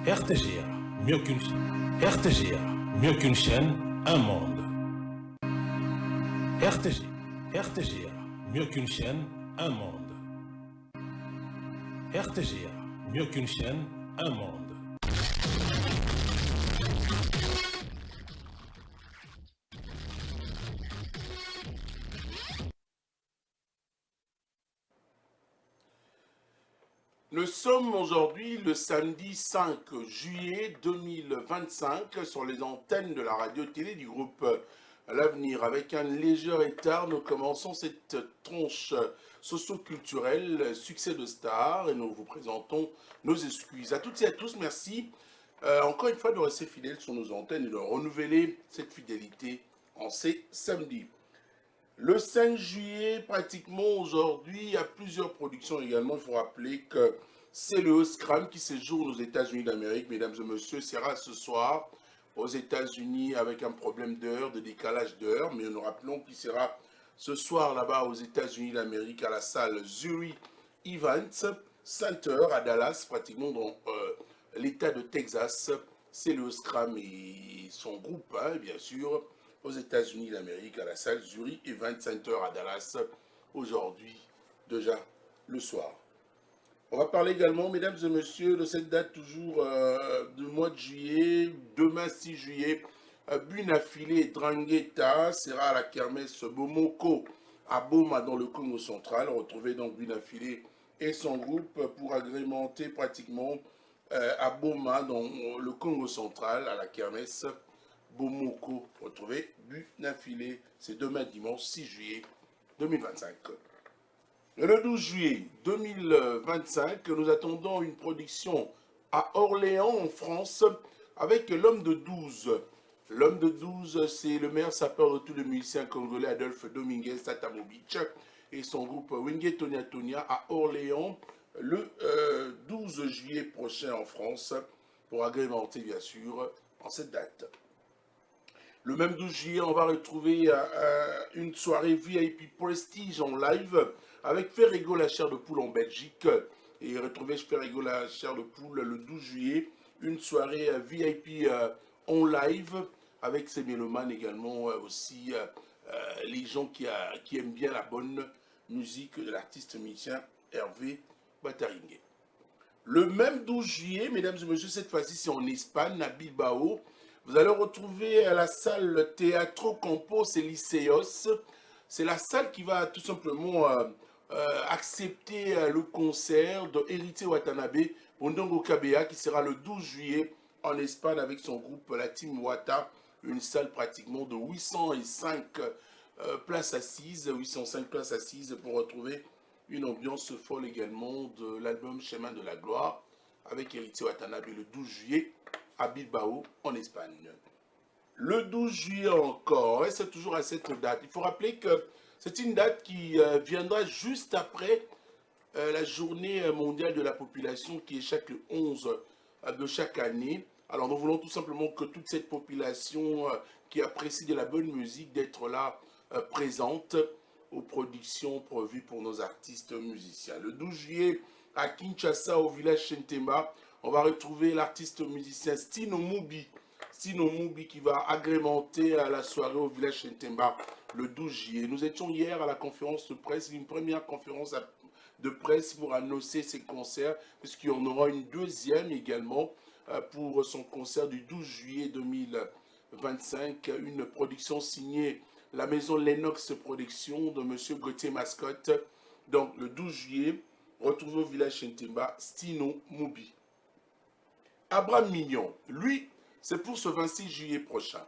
RTGA, mieux qu'une chaîne, un monde. RTGA, mieux qu'une chaîne, un monde. RTGA, mieux qu'une chaîne, un monde. Nous sommes aujourd'hui le samedi 5 juillet 2025 sur les antennes de la radio-télé du groupe L'Avenir. Avec un léger retard, nous commençons cette tronche socio-culturelle Succès de Star et nous vous présentons nos excuses. À toutes et à tous, merci encore une fois de rester fidèles sur nos antennes et de renouveler cette fidélité en ces samedis. Le 5 juillet, pratiquement aujourd'hui, il y a plusieurs productions également. Il faut rappeler que c'est le Scrum qui séjourne aux États-Unis d'Amérique. Mesdames et messieurs, sera ce soir aux États-Unis avec un problème d'heure, de décalage d'heure. Mais nous rappelons qu'il sera ce soir là-bas aux États-Unis d'Amérique à la salle Zurich Events Center à Dallas, pratiquement dans l'État de Texas. C'est le Scrum et son groupe, hein, bien sûr, aux États-Unis d'Amérique, à la salle Zurich Event Center à Dallas, aujourd'hui, déjà le soir. On va parler également, mesdames et messieurs, de cette date toujours du mois de juillet, demain 6 juillet, Bunafilé Drangheta sera à la kermesse Bomoko à Boma dans le Congo central. Retrouvez donc Bunafilé et son groupe pour agrémenter pratiquement à Boma dans le Congo central à la kermesse Bomoko. Retrouvez Bunafilé, c'est demain dimanche 6 juillet 2025. Le 12 juillet 2025, nous attendons une production à Orléans, en France, avec l'homme de 12. L'homme de 12, c'est le meilleur sapeur de tous les musiciens congolais, Adolphe Dominguez Tatamovic, et son groupe Wingé Tonia Tonia à Orléans, le 12 juillet prochain en France, pour agrémenter, bien sûr, en cette date. Le même 12 juillet, on va retrouver une soirée VIP Prestige en live avec Ferrego la chair de poule en Belgique. Et retrouver Ferrego la chair de poule le 12 juillet. Une soirée VIP en live avec ses mélomanes également aussi. Les gens qui aiment bien la bonne musique de l'artiste musicien Hervé Bataringue. Le même 12 juillet, mesdames et messieurs, cette fois-ci c'est en Espagne, à Bilbao. Vous allez retrouver à la salle Teatro Campos Elíseos. C'est la salle qui va tout simplement accepter le concert de Héritier Watanabe Ondongo Kabea qui sera le 12 juillet en Espagne avec son groupe La Team Wata. Une salle pratiquement de 805 places assises, 805 places assises pour retrouver une ambiance folle également de l'album Chemin de la Gloire avec Héritier Watanabe le 12 juillet à Bilbao en Espagne. Le 12 juillet encore, et c'est toujours à cette date. Il faut rappeler que c'est une date qui viendra juste après la journée mondiale de la population qui est chaque 11 de chaque année. Alors nous voulons tout simplement que toute cette population qui apprécie de la bonne musique d'être là présente aux productions prévues pour nos artistes musiciens. Le 12 juillet, à Kinshasa, au village Shentemba, on va retrouver l'artiste musicien Stino Mubi. Stino Mubi qui va agrémenter la soirée au village Shentemba le 12 juillet. Nous étions hier à la conférence de presse, une première conférence de presse pour annoncer ses concerts, puisqu'il y en aura une deuxième également pour son concert du 12 juillet 2025, une production signée la maison Lennox Production de M. Gauthier Mascotte. Donc le 12 juillet, retrouvez au village Shentemba, Stino Mubi. Abraham Mignon, lui, c'est pour ce 26 juillet prochain.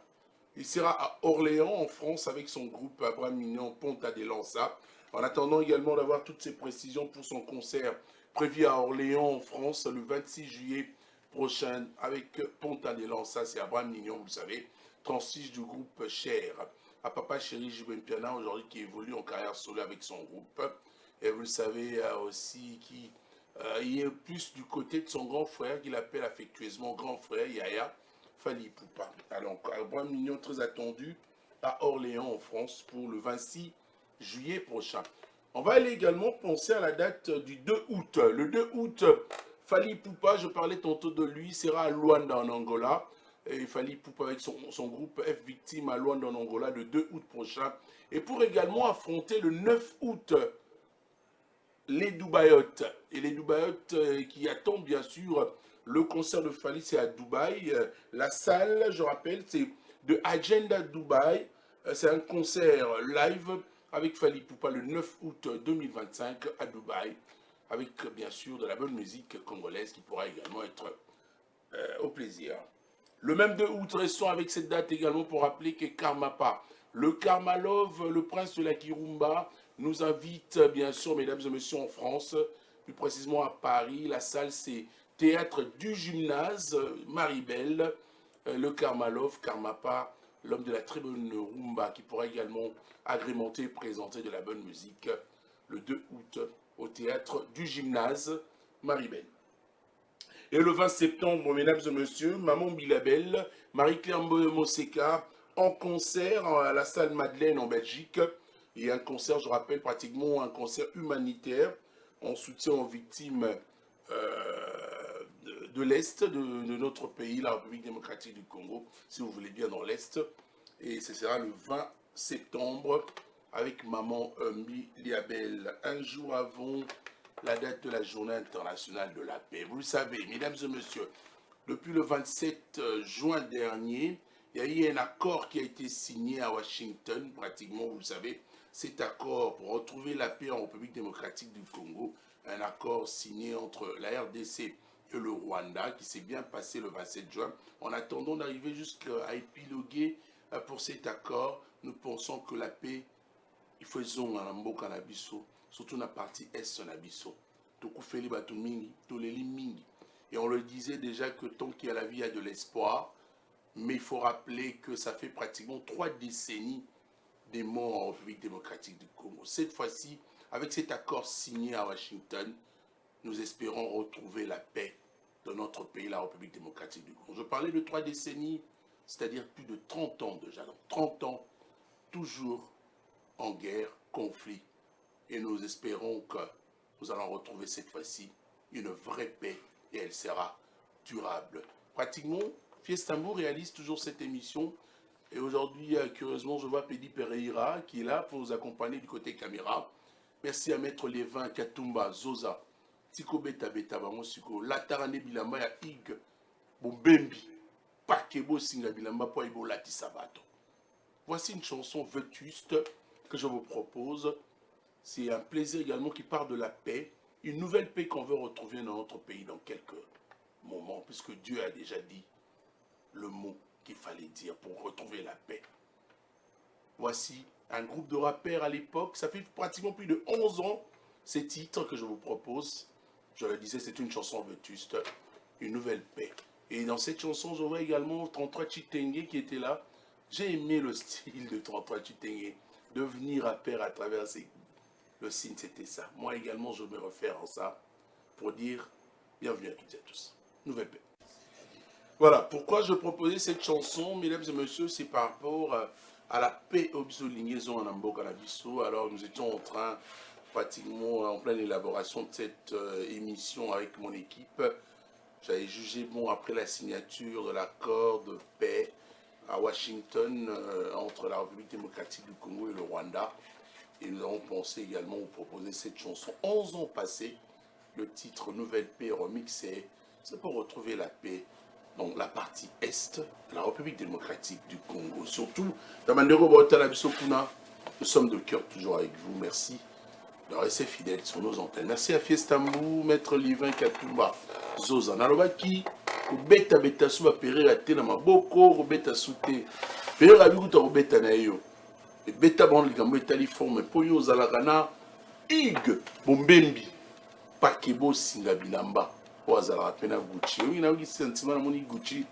Il sera à Orléans, en France, avec son groupe Abraham Mignon Ponta de Lança. En attendant également d'avoir toutes ces précisions pour son concert prévu à Orléans, en France, le 26 juillet prochain, avec Ponta de Lança. C'est Abraham Mignon, vous savez, transtige du groupe Cher. À Papa Chéri Jibempiana, aujourd'hui qui évolue en carrière solo avec son groupe. Et vous le savez aussi qu'il est plus du côté de son grand frère, qu'il appelle affectueusement grand frère, Yaya Fali Poupa. Alors, Abraham Mignon très attendu à Orléans en France pour le 26 juillet prochain. On va aller également penser à la date du 2 août. Le 2 août, Fally Ipupa, je parlais tantôt de lui, sera à Luanda en Angola. Et Fally Ipupa avec son groupe F Victime à Luanda en Angola le 2 août prochain. Et pour également affronter le 9 août les Dubaïotes. Et les Dubaïotes qui attendent bien sûr le concert de Fally, c'est à Dubaï. La salle, je rappelle, c'est de Agenda Dubaï. C'est un concert live avec Fally Ipupa le 9 août 2025 à Dubaï. Avec bien sûr de la bonne musique congolaise qui pourra également être au plaisir. Le même 2 août, restons avec cette date également pour rappeler que Karmapa, le Karmalov, le prince de la Kirumba, nous invite bien sûr, mesdames et messieurs, en France, plus précisément à Paris. La salle, c'est Théâtre du Gymnase, Maribel, le Karmalov, Karmapa, l'homme de la très bonne rumba, qui pourra également agrémenter et présenter de la bonne musique le 2 août au Théâtre du Gymnase, Maribel. Et le 20 septembre, mesdames et messieurs, Maman Bilabel, Marie-Claire Moseka, en concert à la salle Madeleine en Belgique. Et un concert, je rappelle, pratiquement un concert humanitaire en soutien aux victimes de l'Est de notre pays, la République démocratique du Congo, si vous voulez bien dans l'Est. Et ce sera le 20 septembre avec Maman Biliabel, un jour avant la date de la Journée internationale de la paix. Vous le savez, mesdames et messieurs, depuis le 27 juin dernier, il y a eu un accord qui a été signé à Washington, pratiquement, vous le savez, cet accord pour retrouver la paix en République démocratique du Congo, un accord signé entre la RDC et le Rwanda, qui s'est bien passé le 27 juin. En attendant d'arriver jusqu'à épiloguer pour cet accord, nous pensons que la paix, il faut zonga na mboka na biso, surtout na partie est na biso. Tokufeli bato mingi, toleli mingi. Et on le disait déjà que tant qu'il y a la vie, il y a de l'espoir. Mais il faut rappeler que ça fait pratiquement 3 décennies des morts en République démocratique du Congo. Cette fois-ci, avec cet accord signé à Washington, nous espérons retrouver la paix dans notre pays, la République démocratique du Congo. Je parlais de 3 décennies, c'est-à-dire plus de 30 ans déjà. Donc 30 ans, toujours en guerre, conflit. Et nous espérons que nous allons retrouver cette fois-ci une vraie paix et elle sera durable. Pratiquement, Fiestambo réalise toujours cette émission. Et aujourd'hui, curieusement, je vois Pedi Pereira qui est là pour nous accompagner du côté caméra. Merci à Maître Lévin, Katumba, Zoza, Tiko Beta Beta, Bamosiko, Latarane Bilamba, ya Ig, Bombembi, Pakebo Singa Bilamba, Poibo Lati Sabato. Voici une chanson vétuste que je vous propose. C'est un plaisir également qui part de la paix, une nouvelle paix qu'on veut retrouver dans notre pays dans quelques moments, puisque Dieu a déjà dit le mot qu'il fallait dire pour retrouver la paix. Voici un groupe de rappeurs à l'époque, ça fait pratiquement plus de 11 ans, ces titres que je vous propose. Je le disais, c'est une chanson vétuste, une nouvelle paix. Et dans cette chanson, je vois également 33 Chitenge qui était là. J'ai aimé le style de 33 Chitenge, devenir rappeur à travers le signe, c'était ça. Moi également, je me réfère en ça pour dire bienvenue à toutes et à tous. Nouvelle paix. Voilà, pourquoi je proposais cette chanson, mesdames et messieurs, c'est par rapport à la paix au biso liaison en Amboka la biso. Alors nous étions en train, pratiquement en pleine élaboration de cette émission avec mon équipe. J'avais jugé bon après la signature de l'accord de paix à Washington entre la République démocratique du Congo et le Rwanda. Et nous avons pensé également vous proposer cette chanson 11 ans passés, le titre Nouvelle paix remixé. C'est pour retrouver la paix dans la partie est de la République démocratique du Congo. Surtout, dans Mandero Botala Bisopuna, nous sommes de cœur toujours avec vous. Merci de rester fidèles sur nos antennes. Merci à Fiestambou, Maître Livin Katumba, Zoza. Nalobaki, Beta Beta Suba Pereira Tena Maboko, Beta Soute, Pereira Bikuta Beta Nayo. Et Beta Bon Ligambo Etali Forme, Poyo Zalagana, Ig, Bombembi, Pakebo Singa Bilamba. Wazala pena Gucci. Oui, na oui sentiment moni Gucci.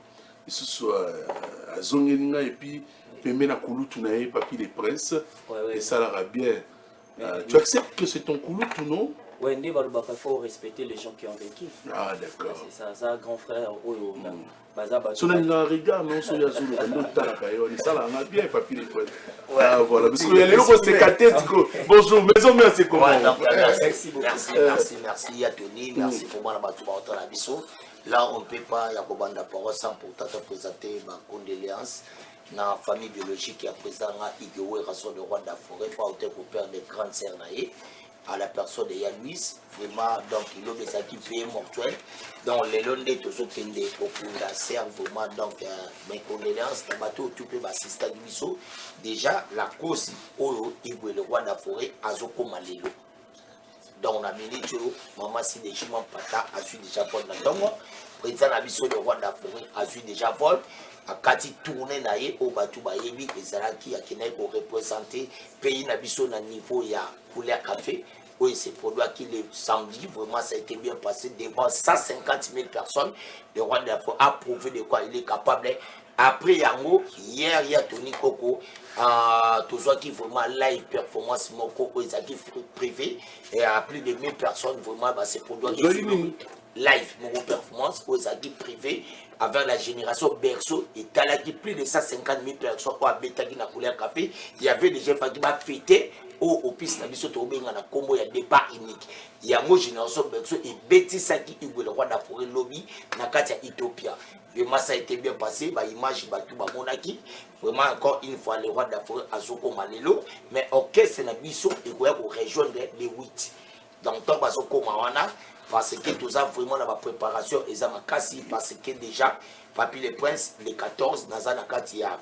Isso soit azongeninga et puis pembe na kulutu na e papi les princes et ça la bien. Tu acceptes que c'est ton kulutu non? Ouais, il faut respecter les gens qui ont vécu. Ah, d'accord. C'est ça, grand frère. Son regard, non, son yazulu, ça là, on a bien papier les poètes. Ah, voilà, parce que les gens c'est caté, bonjour, maison mère, c'est comment? Merci, Yatoni, merci pour moi, la biso. Là, on ne peut pas, Yakobanda Poro, sans pourtant te présenter ma condoléance. Dans la famille biologique qui a présent à Igwe, Rason de Roi de la Forêt, pour au père de grande sœur à la personne de Yann Luis, vraiment, donc il a des actifs mortuels. Donc les londés, tous ceux qui ont la serre, vraiment, donc mes condoléances, le bateau, tu peux assister à Guisso. Déjà, la cause, Igwe, le roi de la forêt, Azoko Malelo. Donc on a mis maman si des chimans pata a su déjà vol dans le président Abisso le roi de la forêt a su déjà vol a kati tourné naïe au bateau bayebi et Zalaki a qui n'est pour représenter pays Nabisso na niveau ya couleur café où il s'est produit qui le samedi vraiment ça a été bien passé devant 150 000 personnes le roi de la forêt a prouvé de quoi il est capable. Après Yango, hier il y a Tony Coco, tout ça qui vraiment live performance mon Coco est privé et à plus de 1000 personnes vraiment bah, c'est produit live mon performance aux acquis privés avec la génération berceau et talaki plus de 150 000 personnes au Betagi na couleur café il y avait déjà pas qui m'a fêté au piste na biso to benga na combo ya départ unique il y a mo génération berceau et Betty Saki le roi de la forêt lobby na kati ya Ethiopia. Vraiment ça a été bien passé, bah image bah tout bah monaki. Vraiment encore une fois le roi de la forêt Azoko Malelo, mais orchestre na biso et quoi pour rejoindre les 8. Donc tant Azoko Mawana parce que tout ça vraiment dans la préparation et ça m'a cassé parce que déjà Papi le Prince le 14 Nazana Katia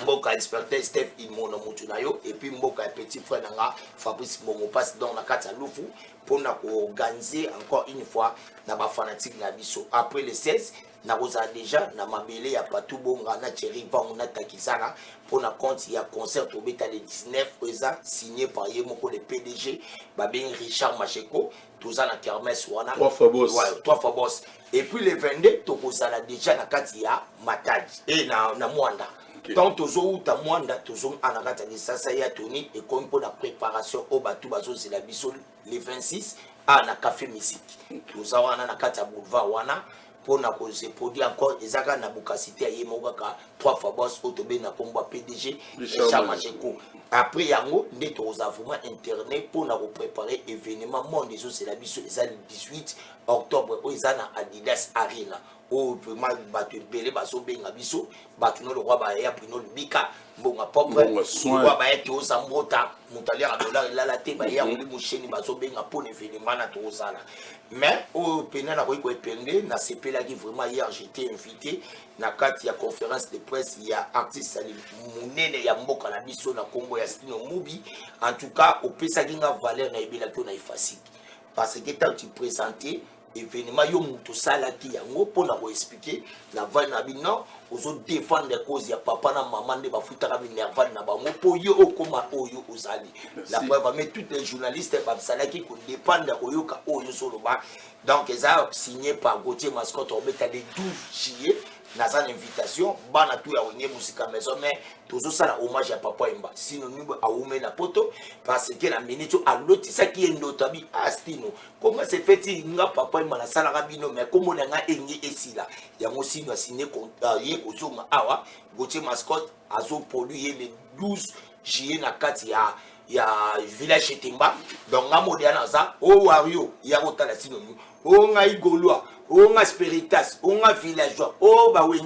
Mboka expert Steph Imono Mutunayo et puis Mboka petit frère Nanga Fabrice Mbongo passe dans la carte à Lufu pour organiser encore une fois na ba fanatique na biso après le 16 na rosa déjà na mabele ya patu bonga na Thierry Van na Takisana pour na compte il y a concert au beta le 19 eza signé par Yemoko le PDG ba ben Richard Macheko tout ça na kermesse wana 3 fois boss ouais 3 fois boss et puis le 22 to kozala déjà na kati ya Matadi et na Mwanda. Donc toujours ta Mwanda toujours anakata de sasa ya Tony et comme pour la préparation au bateau bazo c'est la biso les 26 à na café musique tout ça wana na kati ya boulevard wana pour na se produit encore ezaka na bukasité ya Yemogaka 3 fois boss autobé na combo PDG Richard Macheko après yango ndeto vraiment internet pour na préparer événement monde c'est la biso les 18 octobre au na Adidas Arena au vraiment batu belé baso benga biso batu no le roi ba ya Bruno Bika bonga propre roi ba eto zambota mutalia dollar la la te ba ya muri musheni baso benga pour événement na tozala mais au pena na ko epende na sepela qui vraiment hier j'étais invité na kati ya conférence de presse il y a artiste ali munene ya mboka na biso na Congo ya Stino Mubi en tout cas au pesa kinga valeur na ebela to na ifasiki parce que tant tu présenter événement yo muto sala ki yango pona ko expliquer la vaille na bino ozo défendre les causes ya papa na maman de bafuta ka minerval na bango po yo okoma oyo ozali la preuve mais tous les journalistes ba sala ki ko dépendre oyo ka oyo soloba donc ça signé par Gauthier Mascotte au beta de 12 juillet na sa invitation bana tout ya onye musika maison mais toujours ça la hommage à papa Emba synonyme à oume na poto parce que la minute a lotisa qui est notabi astino comment c'est fait nga papa Emba na sala rabino mais comment nga enye esila ya mosi na signé ye kozoma awa Gauthier Mascotte azo produit le 12 juillet na kati ya village Timba donc nga moderne ça o wario ya kotala synonyme o nga igolwa on spiritas, on villageois, oh bah oui,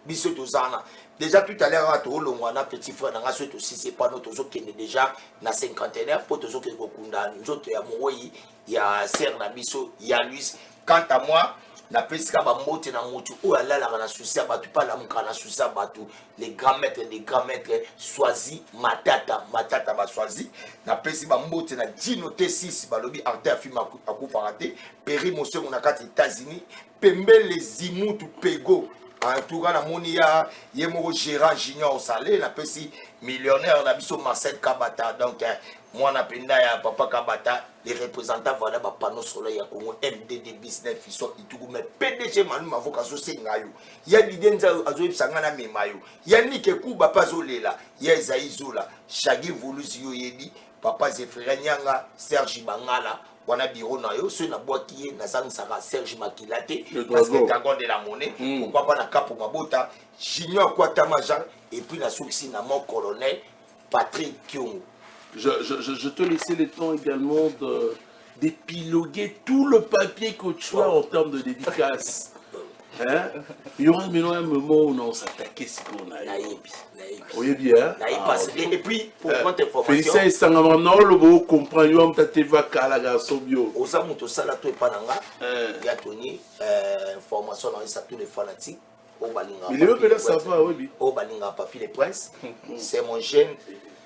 biso tozana. Déjà tout à l'heure, on a petit frère, on a souhaité aussi, c'est pas notre autres qui est déjà na cinquantenaire, pour tous ceux qui sont nous autres, il y a Moui, il y a Serre Nabiso, il y a Luis. Quant à moi, na pesika ba mote na motu o ala la na souci batu pas la muka na souci batu les grands maîtres choisi matata ba choisi na pesi ba mote na dino T6 balobi arte afima akufa raté péri monsieur na kati États-Unis pembe les zimutu pego en tout cas na moni ya yemo gérant junior salé na pesi millionnaire na biso Marcel Kabata donc moi na penda ya papa Kabata les représentants voilà ba panneau solaire ya Congo MDD business fiso itugu mais PDG manu mavoka so sengayo ya lidenza azoyib sangana memayo ya nike kuba pazolela ya Isaïzola Shagi Voulus yoyebi papa Zefira Nyanga Serge Bangala wana bureau na yo so na boaki na Sara Serge Makilate Le parce que dragon. dragon de la monnaie pourquoi pas na Capo Mabota Junior Kwatamajan et puis na souci na mon colonel Patrick Kyongo. Je te laissais le temps également d'épiloguer tout le papier que tu as en termes de dédicace. Hein? Il y aura maintenant un moment où on s'attaquait ce qu'on a. Oui, bien. Et puis, pour votre information, Félicien et Sangama, non, le beau comprend, il y a un petit vaca la garçon bio. aux amours de ça, là, tout est pas nanga. Il y a Tony, information dans les satous de fanatiques. Il est là, ça va, oui. Au Balinga Papi les Princes. C'est mon jeune.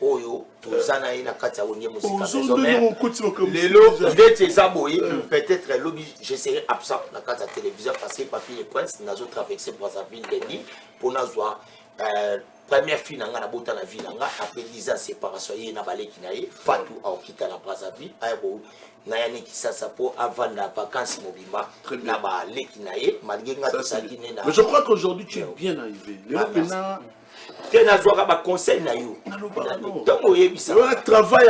Oyo, tozana ina kati ya wonye musique maison mère. Lelo, ndete zaboye, peut-être lobby, je serai absent na kati ya télévision parce que Papi les Princes nazo traverser Brazzaville Denis pour nazoa première fille nanga na bota na ville nanga après 10 ans séparation ye na baleki na ye Fatou a okita na Brazzaville ayebo na yani kisasa po avant la vacances mobimba na baleki na ye malgré nga tsaki na. Mais je crois qu'aujourd'hui tu es bien arrivé. Maintenant te nazwaka ba conseil na yo ntango oyebisa travail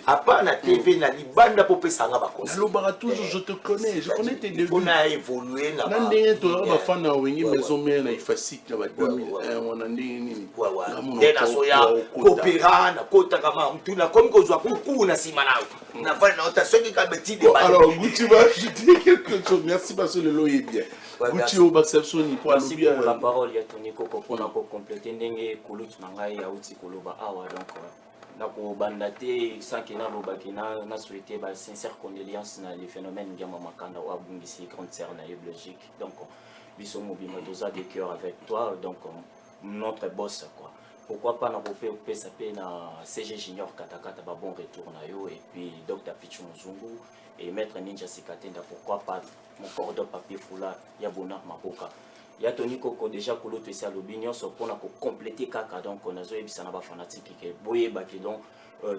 apa na TV na libanda po pesanga ba conseil toujours je te connais, je connais tes débuts. On a évolué na ba bafana wengi maison mère na ifasik na ba 2001 wana nini tena soya kopera na kota kama mtu na comme kozwa kuku na sima na na fana na otasoki ka beti de alors Gucci va ajouter quelque chose. Merci parce que le lot est bien. Gucci au Baxelson il pour merci pour la parole ya Tony Koko pour na compléter ndenge kulut na ngai ya uti koloba awa donc na ko bandate sanki na lobaki na souhaiter ba sincère condoléances na les phénomènes ngama makanda wa bungisi grande sœur na Belgique donc biso mobima doza de cœur avec toi donc notre boss quoi. Pourquoi pas na kopé pesa pe na CG Junior Katakata ba bon retour na yo et puis Dr Pichu Muzungu et maître Ninja Sikatenda pourquoi pas mon cordon papier foulard ya bonheur maboka ya Tony Koko déjà kolo to esa l'opinion so pour na ko compléter kaka donc on a zo ebisa na ba fanatique ke boye ba ke donc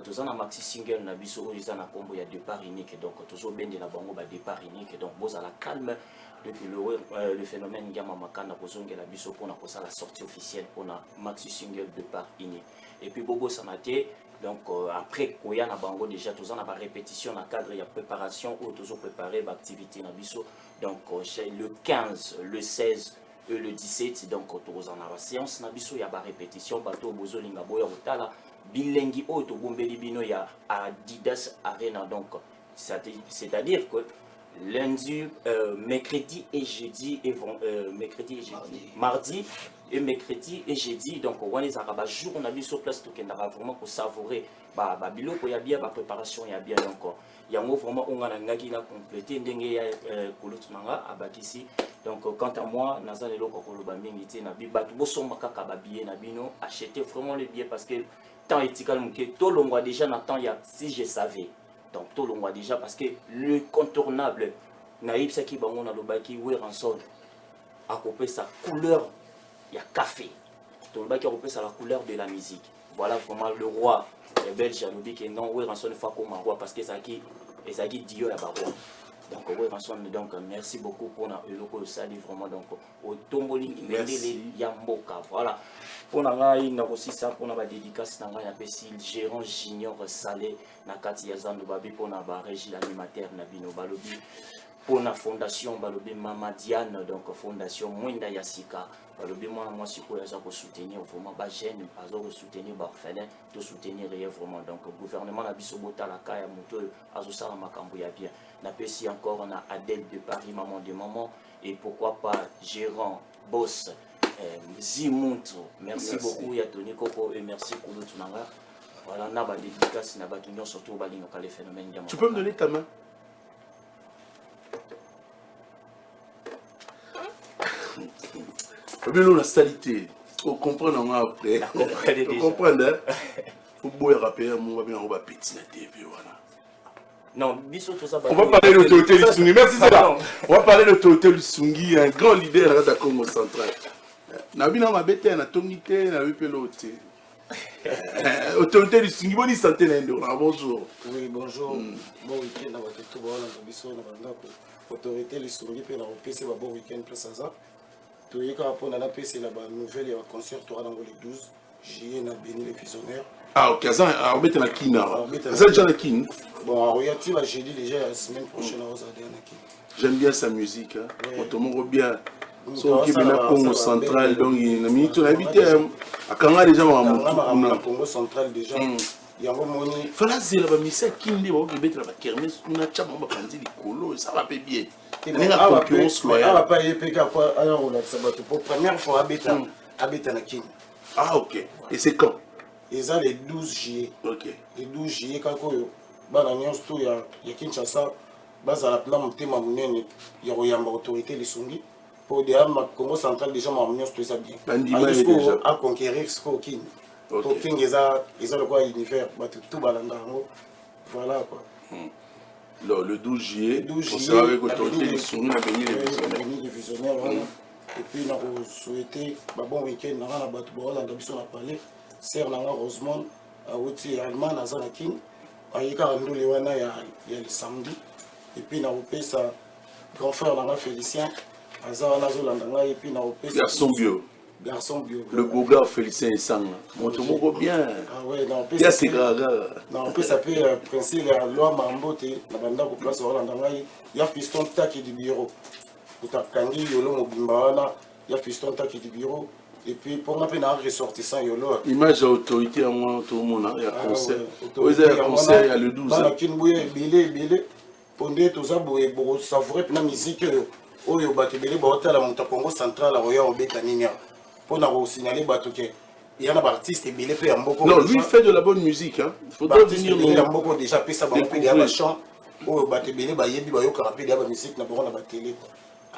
tous na maxi single na biso oyo eza na kombo ya départ unique donc toujours bende na bango ba départ unique donc boza la calme depuis le phénomène Ngama Makanda kozongela biso pour na kosa la sortie officielle pour na maxi single départ unique et puis bobo sanate donc après koya na bango déjà tous na ba répétition na cadre ya préparation ou toujours préparer ba activité na biso donc le 15 le 16 et le 17 donc tous en la séance na biso ya ba répétition bato bozo linga boya otala bilengi o to bombeli bino ya Adidas Arena donc c'est-à-dire que lundi mercredi et jeudi et mercredi et jeudi mardi et mercredi et jeudi donc on les araba jour on a mis sur place tout qu'on a vraiment pour savourer ba biloko ya bien ba préparation ya bien encore yango vraiment on a ngaki na compléter ndenge ya kulutunanga abakisi donc quant à moi naza lelo ko koloba mingi te na bi batu bosomba kaka ba billet na bino acheter vraiment les billets parce que temps etikal muke to longwa déjà na temps ya si je savais donc to longwa déjà parce que le contournable naïb saki bango na lobaki we ranson a coupé sa couleur il y a café to lobaki a coupé sa la couleur de la musique voilà vraiment le roi les belges a dit que non we ranson fa comme roi parce que ça qui Dio la baroi donc we ranson donc merci beaucoup pour na eloko ça dit vraiment donc au tomboli ndele ya mboka voilà pour na ngai na aussi ça pour na ba dédicace na ngai ya pesil gérant junior salé na kati ya zandu babi pour na ba régie l'animateur na bino balobi pour la fondation balobi Mama Diane donc fondation Mwenda Yasika balobi moi siko yaza ko soutenir vraiment ba jeune azo ko soutenir ba orphelin to soutenir vraiment donc gouvernement na biso bota la kaya moto azo sala makambo ya bien na pesi encore na Adèle de Paris maman de maman et pourquoi pas gérant boss Zimuntu merci beaucoup ya Tony Koko et merci Kulu Tunanga voilà na ba dédicace na ba tunyo surtout ba linga les phénomènes tu peux me donner ta main. La salité, on comprend après. On comprend, hein? Faut boire rappeler, on va bien on va petit la TV, voilà. Non, bisous tout ça. On va parler de l'autorité Lusungi. Merci ça. On va parler de l'autorité Lusungi, un grand leader de la Congo central. Nabina ma bête na tonité na pelote. Autorité Lusungi, bonne santé na bonjour. Oui, bonjour. Bon week-end à tout le monde. Autorité Lusungi pe na PC ba bon week-end place ça. Toyeka pour na PC la nouvelle ya concert aura dans le 12 juillet na Béni les Visionnaires. Ah, ok, ça, on met la kin. Arbeta na Ça, déjà la kin. Bon, regarde, tu vas jeudi déjà la semaine prochaine à Ozadé. J'aime bien sa musique. Hein. Ouais. On te montre bien. Oui, So, qui est ça, Congo ça, central, ça, donc il a mis tout ça, l'habité. À Kanga déjà, on a mon Congo central déjà. Il y a un moment. Fala zela ba misa kinde ba okebete la ba kermesse na chama ba panzi likolo ça va pas bien. Il y a concurrence Ah, loyale. pas YPK quoi alors on a ça va pour première fois habita na King. Ah OK. Et c'est quand? Et ça les 12 juillet. OK. Les 12 juillet kako yo bana nyonso to ya Kinshasa bazala plan motema munene ya koyamba autorité lisungi pour de ma Congo central déjà ma nyonso to ça bien. Bandima déjà à conquérir ce ko King. Pour King eza le quoi univers tout balanda ngo voilà quoi. Le 12 juillet, on sera avec l'autorité des Soumis à bénir les visionnaires. Et puis, on a souhaité un bon week-end. On a battu on a parlé. Serre Nanga Rosemont, à Outi Allemand, à Zanakin. À Yikaramdo Lewana, il y a le samedi. Et puis, on a opé sa grand frère Nanga Félicien, à Zaranazo Landanga. Et puis, on a opé sa garçon bio. Garçon bio. Le beau gars Félicien et Sang. Montre-moi bien. Ah ouais, non, il y a ces gars. Non, on peut s'appeler Prince la loi Mambote, la banda pour place au Landanga. Il y a Fiston Taki du bureau. Pour ta kangi, yolo Mobimbaana, il y a Fiston Taki du bureau. Et puis pour ma peine à ressortissant yolo. Image à autorité à moi, tout le monde, il y a concert. Oui, il y a concert, il y a le 12. Dans Kinbouye, Bélé, Pondé, tout ça, pour savourer la musique, Oyo Batibélé, Bota, la Monta Congo central, la Roya, Obétanina. Pour nous signaler Batoké. Il y a un artiste et Bélé fait un beaucoup. Non, lui il fait de la bonne musique. Hein. Il faudrait venir nous. Il a beaucoup déjà fait ça, il y a un chant. Oh, Batibélé, Bayebi, Bayoka, il y a la musique, n'a pas la télé.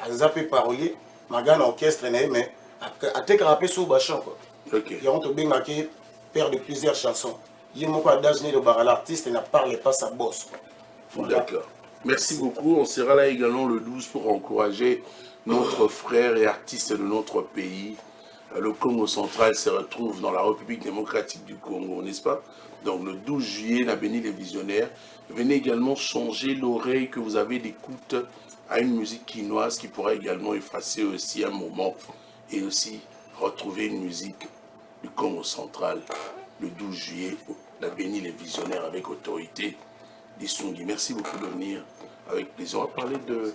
Azapé parolier, Magana orchestre, mais à te rapper sur le chant. Il y a un qui père de plusieurs chansons. Il y a un adage né de bar, l'artiste ne parle pas sa bosse. D'accord. Merci beaucoup. On sera là également le 12 pour encourager notre frère et artiste de notre pays. Le Congo central se retrouve dans la République démocratique du Congo, n'est-ce pas? Donc le 12 juillet, la béni les visionnaires. Venez également changer l'oreille que vous avez d'écoute à une musique quinoise qui pourra également effacer aussi un moment et aussi retrouver une musique du Congo central le 12 juillet. La béni les visionnaires avec autorité des Sungi. Merci beaucoup de venir avec plaisir. On va parler de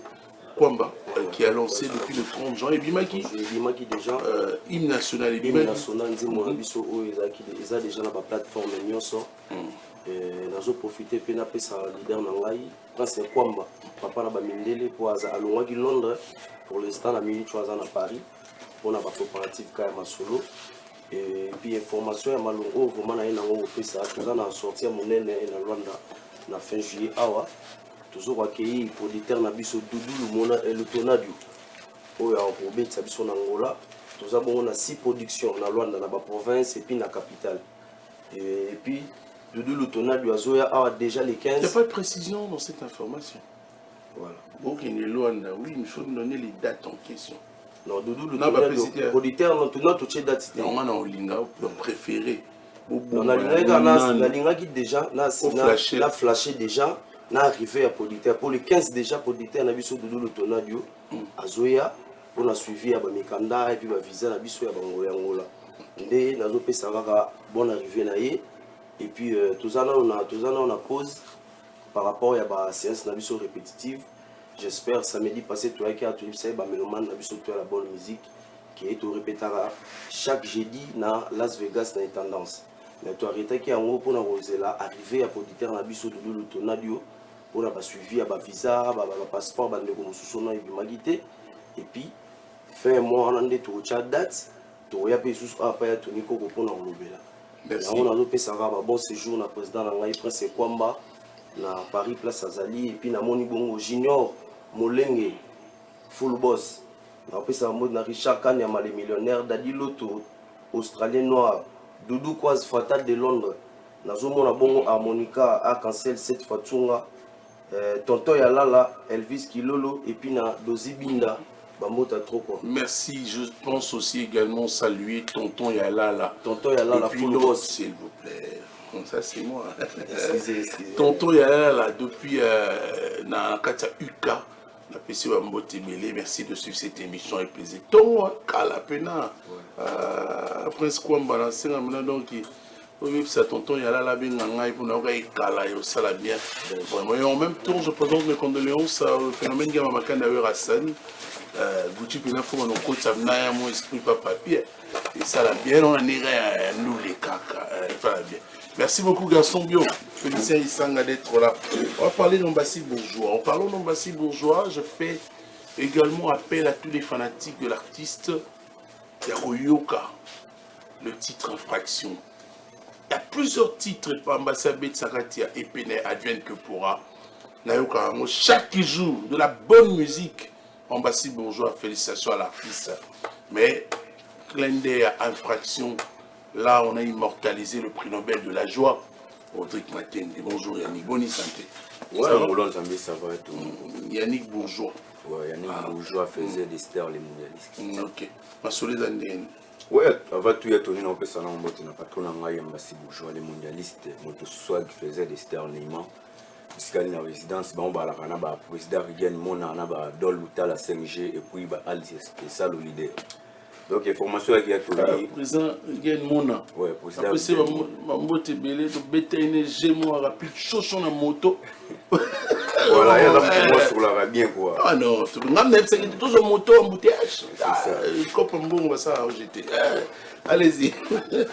Kwamba qui a lancé depuis le 30 juin et Bimaki. Bimaki déjà. Hymne national et Bimaki. Hymne national, Nzimo Rabiso, ils ont déjà la plateforme Nyonso. Nazo profiter pe na pesa leader na ngai Prince Kwamba papa na bamindele pour alongaki Londres pour l'instant na minute choisa na Paris pour na coopérative ka masolo et puis information ya malongo vraiment na ina ngo pesa toza na sortir monene na Rwanda na fin juillet awa toujours accueilli producteur na biso Doudou Lumona et le Tonadio oyo a obetsa biso na Angola toza bongo na 6 productions na Rwanda na ba province et puis na capitale et puis Doudou Lutonadio Azoya a déjà les 15. Il n'y a pas de précision dans cette information. Voilà. Bon, il est loin là. Oui, il faut nous donner les dates en question. Non, Doudou Lutonadio, auditeur, non, tout notre date. Non, on a un linga préféré. On a linga qui déjà, n'a flashé déjà, n'a arrivé à auditeur. Pour les 15 déjà, auditeur, on a vu sur Doudou Lutonadio Azoya, on a suivi à Bamikanda et puis à visa à Bisso et à Bangola. Et nous avons ça va bonne arrivée naïe. Et puis, tout ça, on a pause par rapport à la séance répétitive. J'espère samedi passé, tu as été à tout le monde, la bonne musique qui est au répétara chaque jeudi dans Las Vegas dans les tendances. Mais tu as arrêté qui est en haut pour arriver à auditeur na biso de Lutonadio pour la suivi à ba visa, ba passeport, ba ndeko mususu et bimagité. Et puis, fin mois, on a des tours de date, tu as payé sous après à Tony Koko pour l'obéla. Merci. On a un bon séjour na président Nanga Prince Kwamba na Paris place Azali et puis na Moni Bongo Junior Molenge full boss na pesa mode na Richard Kanyama les millionnaires Dadi Loto Australien noir Doudou Kwaz Fatal de Londres na zomona bongo harmonica à cancel cette fatunga tonton Yalala Elvis Kilolo et puis na Dozi Binda. Merci, je pense aussi également saluer Tonton Yalala. Tonton Yalala, full boss, s'il vous plaît. Ça c'est moi. Tonton Yalala, depuis Nakata Uka, la PC Wambotebele, merci de suivre cette émission avec plaisir. Tonton Kalapena, Prince Kwamba, donc Oui, ça tonton, il y a là la binanga, il faut nous kala et ça la bien. Vraiment, et en même temps, je présente mes condoléances au phénomène de Mamakan d'ailleurs Hassan. Gouti Pina faut qu'on compte ça n'a mon esprit pas papier. Et ça la bien, on en irait nous les caca. Ça la bien. Merci beaucoup, garçon Bio. Félicien Isanga d'être là. On va parler d'Ambassi Bourgeois. En parlant d'Ambassi Bourgeois, je fais également appel à tous les fanatiques de l'artiste Yaroyoka, le titre Infraction. Il y a plusieurs titres pour Ambassadeur Sakatia et Pene advienne que pourra. Chaque jour, de la bonne musique. Ambassadeur Bourgeois, félicitations à l'artiste. Mais, clin d'œil à Infraction, là, on a immortalisé le prix Nobel de la joie. Rodrigue Matende. Bonjour Yannick, bonne santé. Ouais, ça va et tout. Yannick Bourgeois. Ouais, Yannick Bourgeois faisait des stars, les mondialistes. Ok. Ma soledad Ndeni. Ouais, avant tout, il y a Tony Nampesa na mbote na patron na ngai Ambassi Bourgeois, les mondialistes, moto swag faisait des stars Neymar. Puisqu'il y a une résidence, on va la ba président Rigen Mona na ba Dol Luta la 5G et puis ba Aldi et ça le leader. Donc information avec Tony. Président Rigen Mona. Ouais, président. Après c'est ma mbote belé to bétainer gémo rapide chauchon na moto. Voilà, il y a la sur la bien quoi. Ah non, tu n'as même c'est toujours moto embouteillage. Je comprends bon ça j'étais. Allez-y.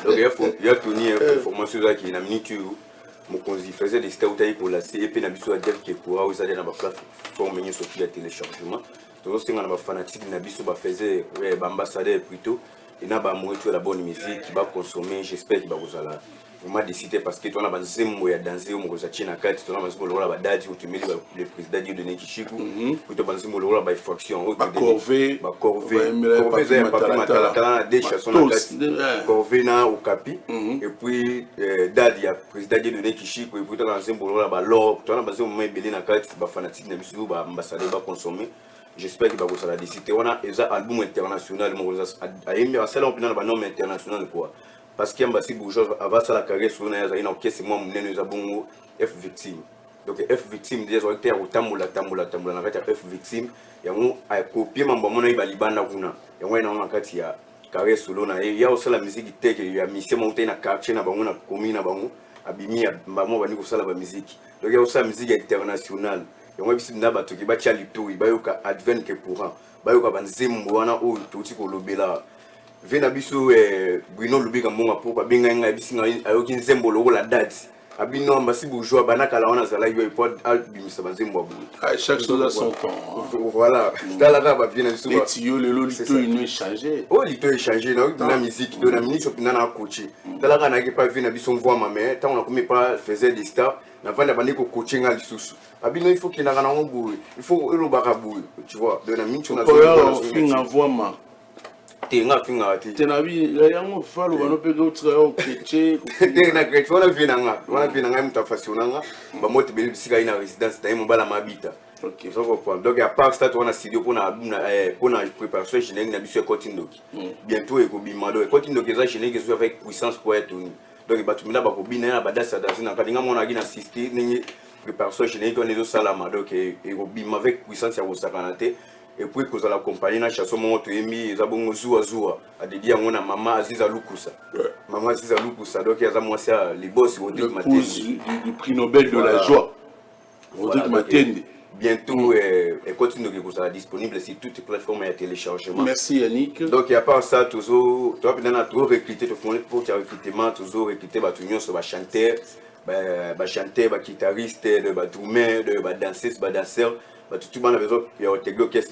Donc il y a Tony information là qui est na minute. Mokonzi faisait des stars pour la CEP na biso à dire que pour aux aller na ba plateforme ni sur le téléchargement. Donc c'est un fanatique na biso ba faisait ambassadeur plutôt et na ba moto la bonne musique qui va consommer, j'espère qu'il va vous aller. On m'a décidé parce que tu as besoin de danser, on va chercher na carte, tu as besoin de la date où tu mets le président de Nekishiku, tu as besoin de la fraction, Corvée, des chansons na carte, Corvée na au capi, et puis date il y a président de Nekishiku, et puis tu as besoin de la l'or, tu as besoin de mettre na carte, ba fanatique na biso ba ambassadeur va consommer. J'espère qu'il va vous la décider. On a un album international, on a un nom international quoi. Parce qu'il y a un Ambassi Bourgeois avant ça la carrière sur une orchestre moi mon nous avons F victime. Donc F victime déjà on était au tambola na kati F victime et on a copié mambo mona ibalibana kuna. Et on est dans kati ya carrière solo na il y a aussi la musique tech il y a mission monter na quartier na bango na commune na bango abimi bamo bani ko sala ba musique. Donc il y a aussi la musique internationale. Et on bisi na bato ki ba chalito ibayoka advent ke pourant. Bayoka banzembo wana o toti ko lobela. Vena biso Bruno Lubika monga po ba benga nga bisinga ayoki nzembo loko la date abino Ambassi Bourgeois banaka la wana zala yo pod album sabanzembo abu chaque chose a son temps. Voilà dans la ba bien biso les tuyaux le lito il changé oh lito est changé na musique de la musique opina na coacher dans la kana pas vena biso voix ma mais tant on a comme pas faisait des stars na vanda bandi ko coaching à lisusu abino il faut qu'il na kana ngou il faut le bakabu tu vois de la musique on a fin voix ma tenga finga ati tenabi yango falo bano pe d'autres au keche na great wana vinanga mutafasionanga ba moto beli bisika ina résidence tayi mbala mabita OK so comprendre donc à part ça on a studio pour na préparation générique na biso Kotindoki bientôt e ko bimado Kotindoki za générique so avec puissance pour être donc ba tumina ba ko bina ba dasa na kadinga mona gi na assister ni préparation générique on est au salama donc e ko bima avec puissance ya osakanate. Et puis que la compagnie na chanson monto emi zabongo zuwa a dédié à maman Aziza Lukusa. Maman Aziza Lukusa donc il y a moi ça les boss du prix Nobel de la joie. Rodrigue Matende. Bientôt et continue que ça disponible sur toutes les plateformes et téléchargement. Merci Yannick. Donc il y a pas ça toujours toi peut être trop recruter te font pour recrutement toujours recruter ba tout sur ba chanteur ba guitariste ba drummer ba danseuse ba danseur. Tout le monde a besoin de l'orchestre,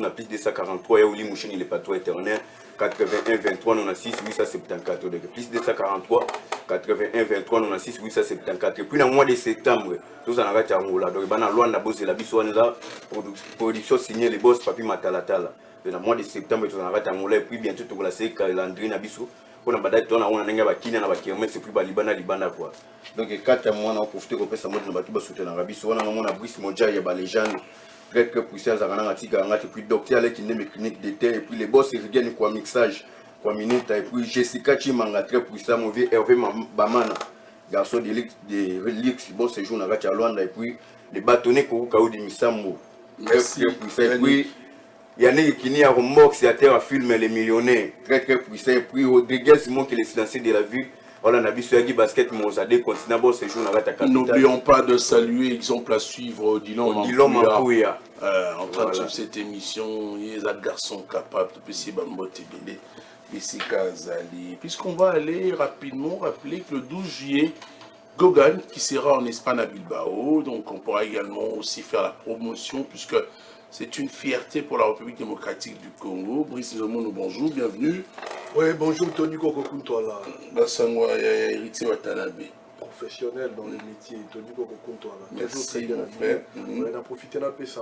na plus de 143, il y a eu Mouchen, il est pas trop éternel, 81 23 96 874, donc plus de 143, 81 23 96 874. Et puis dans le mois de septembre, tout ça n'a pas Angola, donc il y a loi de la bosse et la biso, production signée les boss, papi Matalatala. Dans le mois de septembre, tout ça n'a pas Angola, et puis bientôt tout la série calendrier na biso. On a badai tona on a nenga bakina na bakirme c'est plus libana quoi. Donc 4 mois on a profité qu'on pesa mode na batu ba soutenir na biso on a Brice Modja ya ba les gens très puissants za kana ngatika ngati puis docteur avec une clinique d'été et puis les boss ils viennent quoi mixage quoi minute et puis Jessica Chimanga très puissant mon vieux Hervé Bamana garçon de Relix bon séjour na Gacha Luanda et puis les bâtonnets ko Kaudi Misambo merci et puis Yannick Kini a remorque, c'est à terre à filmer les millionnaires, très puissant. Et puis Rodriguez, Simon qui est silencieux de la ville, Voilà, Nabiso Yagi Basket, Mozade, continue à séjour dans la capitale. N'oublions pas de saluer, exemple à suivre, Dylan Mampouya. En train de suivre cette émission, il y a des garçons capables de passer Bambote Bélé, puisqu'on va aller rapidement rappeler que le 12 juillet, Gogan qui sera en Espagne à Bilbao, donc on pourra également aussi faire la promotion puisque c'est une fierté pour la République démocratique du Congo. Brice Zomono, bonjour, bienvenue. Oui, bonjour Tony Kokokuntoala. Bassangwa Héritier Watanabe. Professionnel dans le métier, Tony Kokokuntoala. Merci mon frère. On a profité d'un peu ça,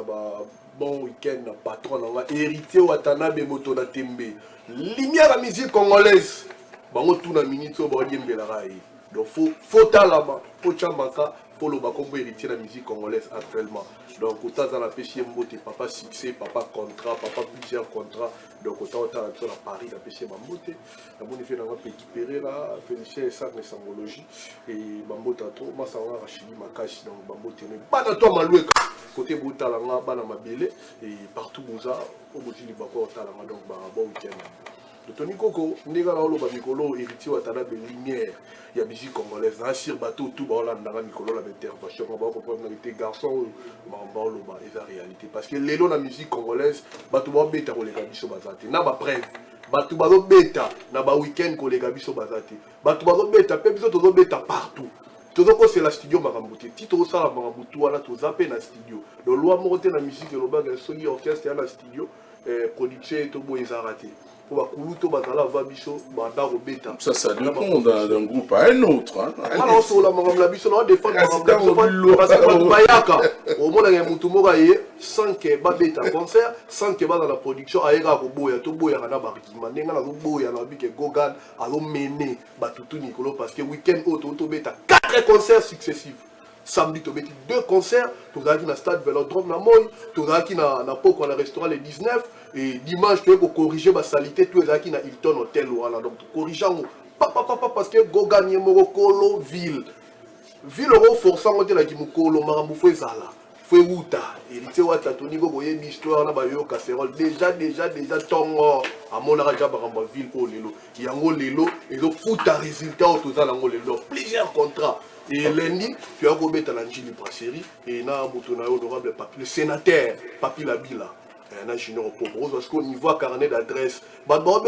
bon week-end, patron, Héritier Watanabe Motoda Tembe. Lumière la musique congolaise. Bango tout na minute au bord de la raille. Donc faut talaba, faut chambaka, faut le bakombo héritier de la musique congolaise actuellement. Donc autant dans la péché mbote, papa succès, papa contrat, papa plusieurs contrats. Donc autant dans la Paris, la péché mbote. La bonne fait dans la récupérer là, Félicien et Sarne Sangologie et Bambote à trop, Massawa Rachidi Makashi donc Bambote. Pas dans toi maloué côté Boutalanga, Bana Mabele et partout Bouza, au bout du Bako Talanga donc bon week-end. Tony Koko, Nega Laolo Babikolo, héritier Watanabe lumière, il y a musique congolaise, Nassir Bateau, tout Baolandara Mikolo, la intervention, on va comprendre que les garçons, c'est la réalité. Parce que l'élo la musique congolaise, Batou Beta, les Gabiso Bazate, n'a pas preuve, Batou Bazo Beta, n'a pas week-end, les Gabiso Bazate, Batou Bazo Beta, Pepso Tozo Beta partout. Tout c'est la studio Marambuté. Tito ça la Marambutou, là, tout zappé dans la studio. Donc, loi monter la musique, le bag, le orchestre, dans la studio, production, tout beau, ils ont raté. Ça dépend d'un groupe à un autre. Alors, sur la Maram la Bisso, on défend parce que Bayaka, au moins, il y a un moutoumora sans que Babeta concert, sans que dans la production, il y a un boya, tout boya, il y a un barikima, il y a un boya, il y a un Gogan, il y a un mené, Batutu Nicolo, parce que week-end, auto beta, 4 concerts successifs. Samedi, tu as 2 concerts, tu as dans le stade Vélodrome, tu as dans le restaurant les 19, et dimanche, tu as corriger la salité, tu as dans Hilton Hotel. Donc, tu corriges parce que Gogan est Morokolo, ville. Ville, on force à monter la Kimokolo, Marambou, Zala. Fouéouta, héritier Watatoni, Gogoye, l'histoire, na bayo, casserole, déjà, tongo, à mon araja, baramba, ville, au lelo. Il y a un lelo, et le foot à résultat, au total, en lelo. Plusieurs contrats. Et lundi, tu as gobé à l'Angile Brasserie, et na moutouna honorable papi, le sénateur, papi Labila. Un junior pauvre, parce qu'au niveau carnet d'adresse, bateau,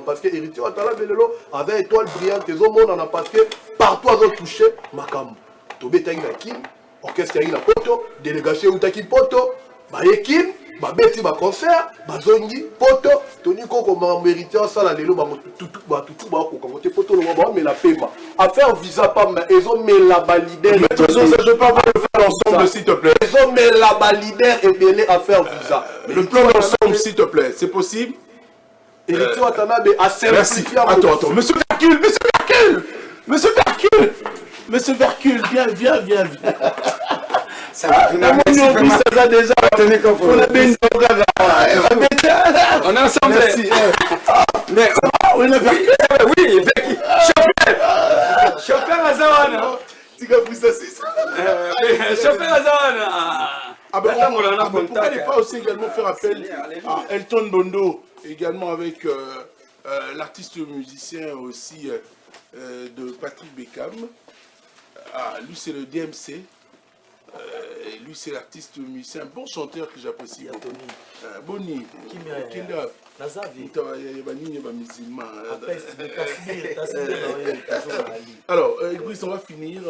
parce que héritier Watatoni avait étoile brillante, les hommes on en a parce que partout à touché, Makam. Tobeta ina kim, orchestre ina poto, délégation utaki poto, ba ekim, ba beti ba concert, ba zongi poto, Tony Koko ma mérité ça la lelo ba tout ba ko kangote poto lo ba mais la paiement. Affaire visa pas mais ils ont mis la leader. Mais je peux pas le faire ensemble s'il te plaît. Ils ont mis la leader et belé affaire visa. Le plan d'ensemble s'il te plaît, c'est possible? Héritier Watanabe a simplifié. Attends, monsieur Vercule, viens. Ça va finir. On est ensemble. Merci. Mais oui, chauffeur Azawana. Chauffeur Azawana. Pourquoi ne pas aussi également faire appel à Elton Bondo, également avec l'artiste musicien aussi de Patrick Beckham. Lui c'est le DMC. Lui c'est l'artiste musicien, un bon chanteur que j'apprécie beaucoup. Boni, Kinda, alors, Brice, on va finir.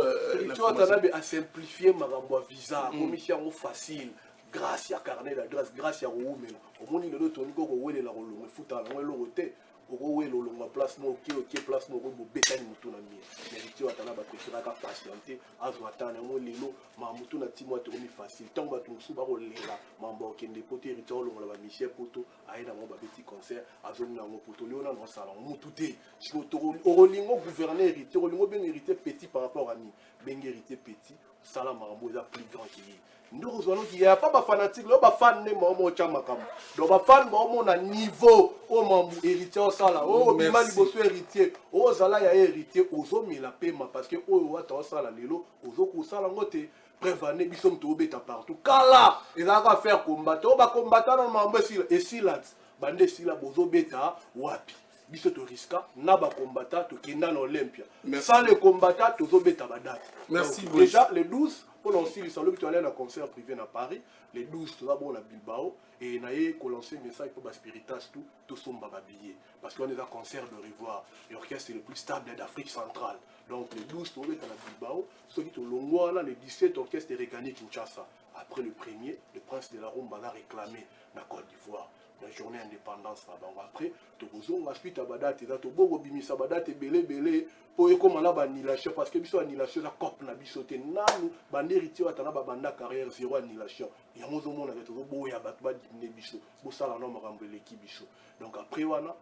Watanabe a simplifié Marambo visa, commission facile, grâce à carnet d'adresse, grâce à Roumé. Au moins, il a donné la Rolong, foot à l'Oroté. Au la place, ok, place, mon bétail, mon ami. Héritier Watanabe préfère qu'à patienter, à Zoatan, un mot lélo, Mamoutou n'a timo à facile. Tant que tu m'as souba lela, Mambo Kende Poté, héritier, on l'a Michel Poto, à un petit concert, à zone dans mon poteau, Léon dans le salon, Moutouté. Je suis au Rolingo gouverner héritier, Rolingo bien hérité petit par rapport à nous. Ben hérité petit, Salam Marambo est plus grand qu'il est. Nous il n'y a pas de fanatique, il n'y a pas de fan de mon chamakam. Donc, les fans ont un niveau, au membre héritier, au sala, au bimali bosso héritier, au sala, il y a héritier, aux hommes, il a paiement parce que au wata, au sala, l'élo, aux autres, au sala, ngote, prévané, bissom, tout bêta partout. Kala, il a faire combattre, on va combattre dans le membre, et si là, bande si là, bozo bêta, wapi. biso to risque na ba combattant to kenda na Olympia. Merci. Sans les combattants to zo beta ba date. Merci. Donc, déjà le 12 pour lancer le salon tu allais à un concert privé à Paris, le 12 tu vas bon à Bilbao et na yé ko lancer message pour ba spiritas tout son ba billet parce qu'on est à concert de revoir l'orchestre le plus stable d'Afrique centrale. Donc le 12 tu vas à Bilbao, ceux qui te longo là le 17 orchestre de regagné Kinshasa. Après le premier, le prince de la Rumba l'a réclamé dans Côte d'Ivoire. La journée indépendance là-bas. Après, tu as suite à Badate, tu as beau bimisa Badate, belé, pour y comment là, annihilation, parce que biso annihilation, la cop na bisoté, nanu, bandérité, tu as banda carrière, zéro annihilation. Il y a un monde avec tout beau, il y a battu, dîner biso, pour ça, la norme ramble l'équipe biso. Donc après, voilà,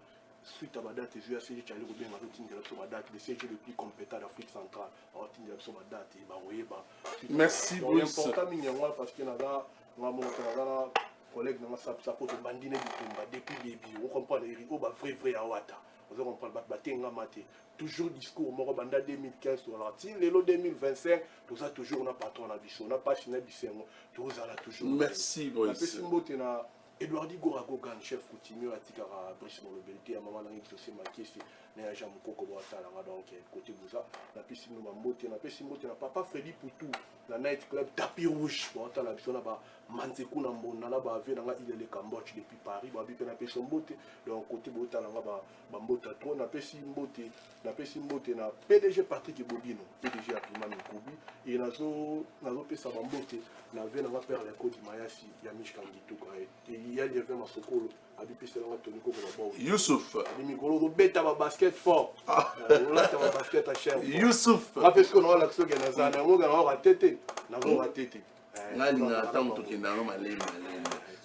suite à Badate, je vais essayer de aller au bien dans le Badate, le CG le plus compétent d'Afrique centrale. Merci, Bruce. C'est important, parce qu'il y a collègue dans sa pour bandine depuis le début. On comprend les rios, vrai awata. On comprend toujours discours, moro banda 2015, le 2025, tout ça toujours on a patron à biso, on a pas fini bisengo, tout ça là toujours. Merci, Bruce. Edouard Goragogan, chef coutumier à Tikara, Brice Molobelté, à maman Nangik José Makesi, Néa Jamukoko Boatala, donc côté Bouza, la piscine Mambote, la piscine Mote, la papa Freddy Poutou, la night club tapis rouge, Boatala, la piscine là-bas, Mantekou Nambo, Nalaba, Venanga, il est le Cambodge depuis Paris, Babi, la piscine Mote, donc côté Boatala, Bambota, trop, la piscine Mote, la PDG Patrick Bobino, PDG Apima Mikobi, et Nazo Pesa Bambote, la Venanga Père, la Côte Mayasi, Yamish Kangito, il y a des gens qui sont Youssouf. Basket fort. Basket à cher. Youssouf. Parce qu'on a l'action que nous avons raté. Nous raté.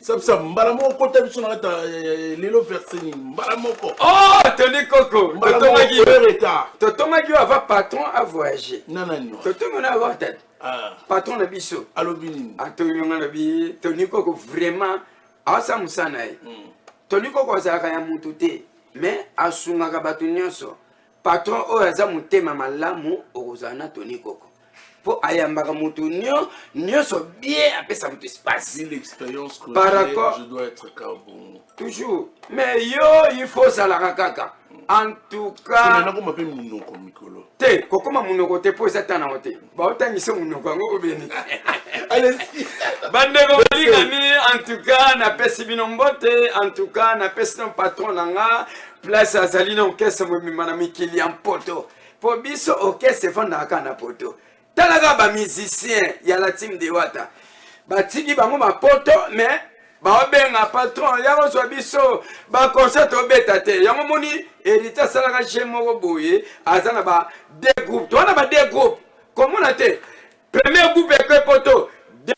Ça, mbalamo côté biso na ta lelo verseni mbalamoko. Oh, Tony Coco. Totomagi avant patron à voyager. Nanani. Totomagi avant tête. Patron na biso. Alobini. Antonio Nganabi, Tony Coco vraiment asa musana. Tony Coco azaka ya mutu te, mais asungaka bato nyonso. Patron oyo aza motema malamu okozana Tony Coco. Po ayambaka mutu nyonso bien apesa mutu espace. L'expérience que je dois être carbone. Toujours. Mais yo, il faut salaka kaka. En tout cas, te kokoma munoko te po eza tana wote. Ba otangisa munoko ngo obeni. Allez-y. Bandeko balingami en tout cas na pesi bino mbote, en tout cas na pesi ton patron nanga place azali na orchestre mobimba na mikili en poto. Po biso orchestre fanda na poto. Talaga ba musicien ya la team de Wata. Batiki bango ma poto mais ba obenga patron yango so biso ba concert obeta te. Yango moni Hérita salaka chez moko boye azana ba deux groupes. To na ba deux groupes. Comment on a te? Premier groupe est poto,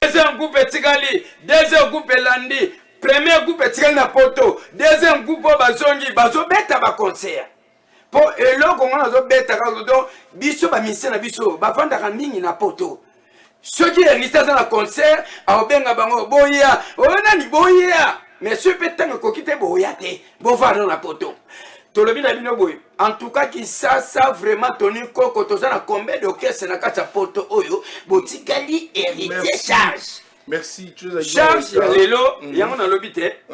deuxième groupe est Tigali, deuxième groupe est Landi, premier groupe est Tigali na poto, deuxième groupe bazongi, bazo beta ba concert. Pour elo comment bazo beta kazo biso ba mission na biso, ba fanda ka mingi na poto. Ceux qui Hérita dans la concert, a obenga bango boya, onani boya, mais ceux pétang ko kite boya te, bo va dans la poto. En tout cas, qui ça vraiment Tony Coco, tu as combien de caisses na kata poto oyo, botikali héritier charge. Merci, tu as charge lelo, yango na lobite.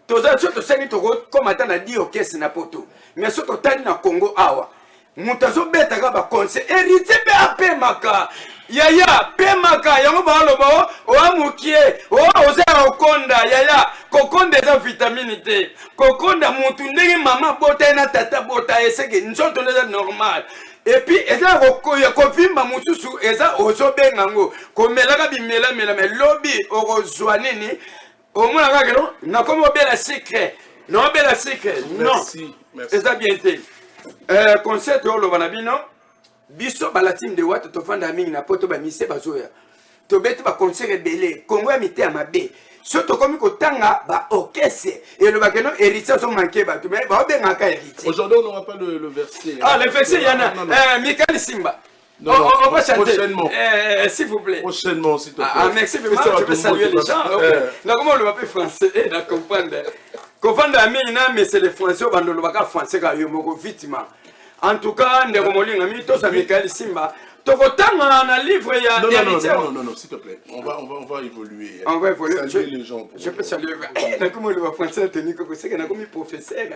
Tu as surtout sengi to comme atana di o caisse na poto. Mais surtout tani na Congo awa. Mutazo beta ga ba conseil héritier be apé maka. Yaya pemaka yango ba lobo o amukie o oza okonda yaya kokonda za vitamine te kokonda mutu ndenge mama bota na tata bota eseke nzoto neza normal et puis eza kokoya kovimba mususu eza ozobenga ngo komelaka bimela mela mais lobby okozwa nini omona kaka no na komo bela secret non bela secret non merci eza bien te concert o loba na bino biso bala team de Wata to fanda mingi na poto ba mise bazoya to beti ba concert belé Congo ya mité ya mabe soto komi kotanga ba orchestre et le bakeno héritier so manqué ba mais ba benga ka héritier. Aujourd'hui on n'aura pas le verset. Ah le verset yana Michael Simba. Non, on va chanter prochainement. S'il vous plaît. Prochainement s'il te plaît. Ah merci je peux saluer les gens. Na comment le va français na comprendre. Comprendre mingi na mais c'est les français bando le baka français ka yo moko victime. En tout cas, ndeko molinga mi to sa Michael Simba. Tokotanga na livre ya non, s'il te plaît. On va évoluer. On va évoluer. Saluer les gens. Je peux saluer. Comment le va français Tony Coco c'est que na comme professeur.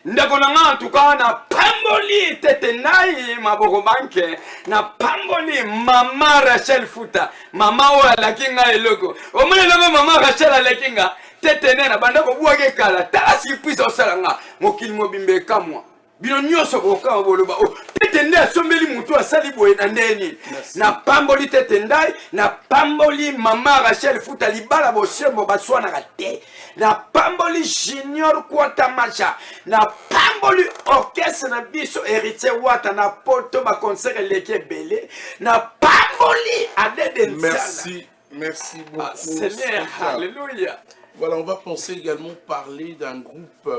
ndeko na nga en tout cas na pamboli tete nai maboko banke na pamboli mama Rachel Futa mama oyo alaki nga eloko omoni eloko mama Rachel alaki nga tete ne na banda kobuwaki kala tala surprise osala nga mokili mobimba ekamwa bino nyonso bokama boloba o tete nde asombeli mutu asali boye na ndeni na pamboli tete ndai na pamboli mama Rachel Futa libala bosembo baswanaka te na pamboli junior kwata macha na pamboli orchestre na biso héritier wata na poto ba concert eleki ebele na pamboli adede Merci, merci beaucoup. Ah, Seigneur, alléluia. Voilà, on va penser également parler d'un groupe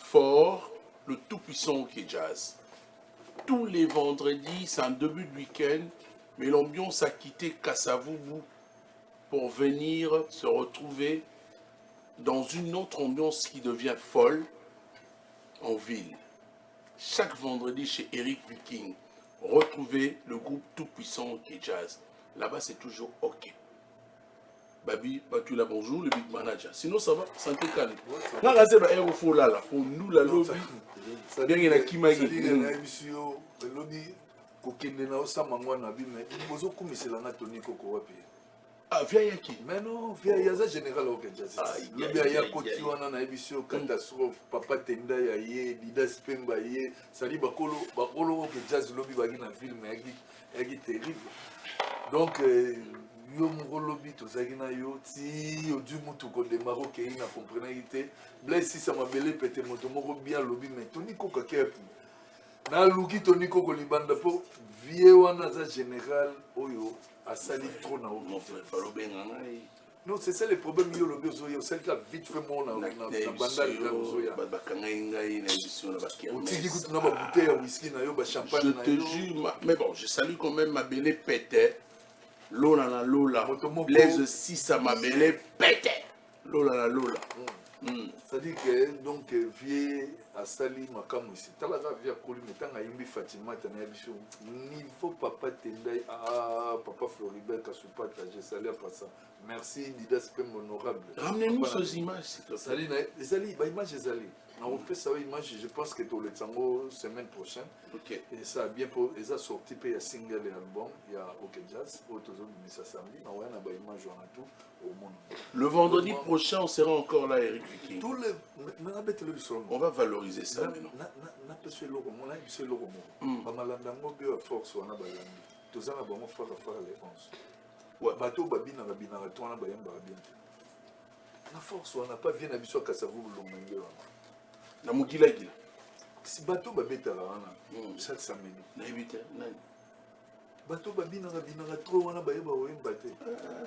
fort, le tout-puissant OK Jazz. Tous les vendredis, c'est un début de week-end, mais l'ambiance a quitté Kassavubu pour venir se retrouver dans une autre ambiance qui devient folle en ville. Chaque vendredi chez Eric Viking, retrouvez le groupe tout-puissant OK Jazz. Là-bas, c'est toujours OK. Babi, tu l'as bonjour, le big manager. Sinon, ça va, santé calme. Là, c'est le héros faux là, pour nous, la lobby. Ça bien, il y a qui m'a dit. Le lobby, kokende na osama mwana bi mais bozo kumisela na Tony Koko wapi. Ah, via yaki. Mais non, via yaza général OK Jazz. Lobby ya koti wana na ebisio catastrophe, papa tenda ya ye, Didas Pemba ye, sali bakolo OK Jazz lobby bagi na film yaki terrible. Donc yo moko lobby tozaki na yo ti odu mutu ko démarrer ke ina comprendre ite blesse ça mabele pété moto moko bien lobby mais Tony Koko kepu na luki Tony Koko libanda po vie wana za général oyo asali trop na Mon frère, falo benga ngai. non c'est ça le problème yo lobby ozo yo sali ka vite fait mon na banda la ozo ya bakanga ngai na émission na bakia. otiki kutu na ba bouteille ya whisky na yo ba champagne na yo. Je te jure, mais bon, je salue quand même ma belle pété. Lola na Lola, Blaise 6 à ma belle pété. Lola na Lola. C'est-à-dire que donc vie à Sali makamu ici. T'as la vie koli metanga yimbi Fatima tana biso. Niveau papa tendai papa Floribert Kasupa j'ai salé après ça. Merci Didas Pem honorable. Ramenez-nous ces images s'il te plaît. Sali ba image Sali. On fait ça image, je pense que tout le tango semaine prochaine. OK. Et ça a bien pour ils a sorti il y a single et album, il y a OK Jazz, autozo misa samedi, na wana ba image on a tout au monde. Le vendredi prochain, on sera encore là Eric Viking. Tous les on va valoriser ça maintenant. Na pese loko mona bise loko mo. Ba malanda ngo bio force wana ba landi. Tozana ba mo fara les 11. Ouais, bato babina na bina to wana ba yamba bien. Na force wana pas bien abiso kasavu lomenge wana. Na mugila gila. Si bato babetala wana chaque samedi na éviter nani bato babina trop wana bayeba oyemba te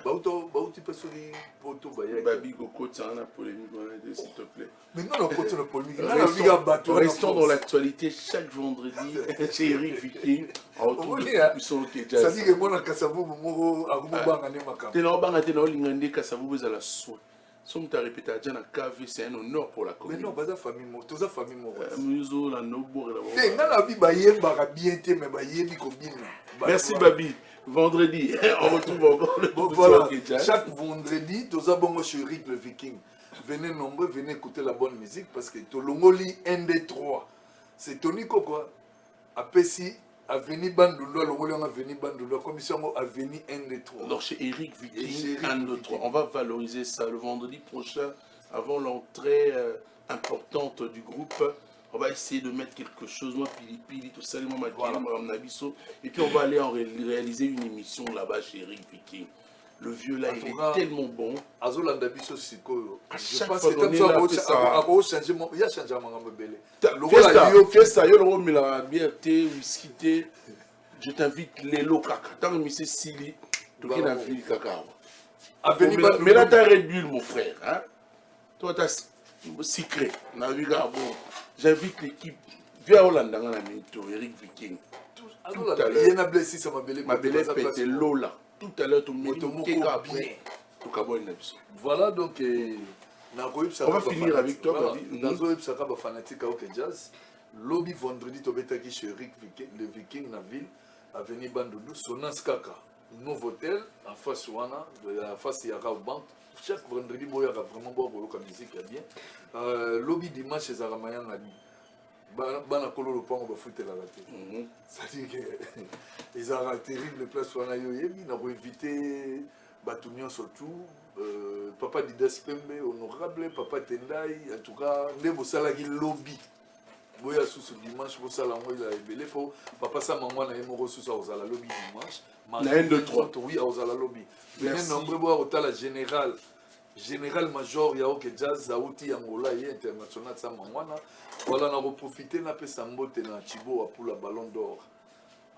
bauti pasoli poto bayaki babi kokota na polémique wana s'il te plaît. Mais non kokota na polémique na biga bato restons dans l'actualité chaque vendredi chez Eric Viking en retour de son OK Jazz. Ça dit que moi kasavu moko akumubanga ne makamba te na banga te na olingande kasavu bezala soin. Somme ta répété à Diana KV, c'est un honneur pour la commune. Mais non, pas famille, toute la famille. Muzo, la nobo, merci Babi. Vendredi, on retrouve encore le voilà. Chaque vendredi, tous abonnés sur Rick le Viking. Venez nombreux, venez écouter la bonne musique parce que Tolongoli 1, 2, 3. C'est Tony Koko. Apesi. Avenue Bandoulo, Avenue Bandoulo, commission Avenue 1 2 3. Alors chez Eric Viking, 1 2 3. On va valoriser ça le vendredi prochain, avant l'entrée importante du groupe. On va essayer de mettre quelque chose, moi, Pili, tout ça, et puis on va aller réaliser une émission là-bas chez Eric Viking. Le vieux là, il est tellement bon. À chaque fois qu'on est là, il y a changement. Je t'invite Lélo Kaka. Tant que monsieur Sili, tu es dans ville Kaka. Mais là, tu as réduit mon frère. Hein? Toi, tu as secret. J'invite l'équipe. Viens au Hollande, Eric Viking. Tout à l'heure. Il y a blessé, ça m'a belé. Ma belle pété Lola. Tout à l'heure, tu me dis après. Voilà donc. On va finir avec toi. Dans le Saka fanatique à OK Jazz. Lobby vendredi, tu es chez Rick Viking, le Viking na ville, avenue Bandoudou, Sonas Kaka. Nouveau hôtel, en face Wana, en face Yara Bank. Chaque vendredi, il y a vraiment beaucoup de musique bien. Lobby dimanche, chez Aramaya Nadi. bana kolo lopango bafutelaka te c'est-à-dire que ezalaka terrible place wana yo oyebi na koinvite bato nyonso tout papa Didas Pembe honorable papa Tendai en tout cas nde bosalaki lobby boya susu dimanche bosala yango eza ebele mpo papa Samangwa na ye moko susu akozala lobby dimanche na 1 2 3 oui akozala lobby bene nombre boya kotala général major ya oke jazz auti yangola ye international Samangwana voilà na reprofiter na pesa mbote na Chibo apula ballon d'or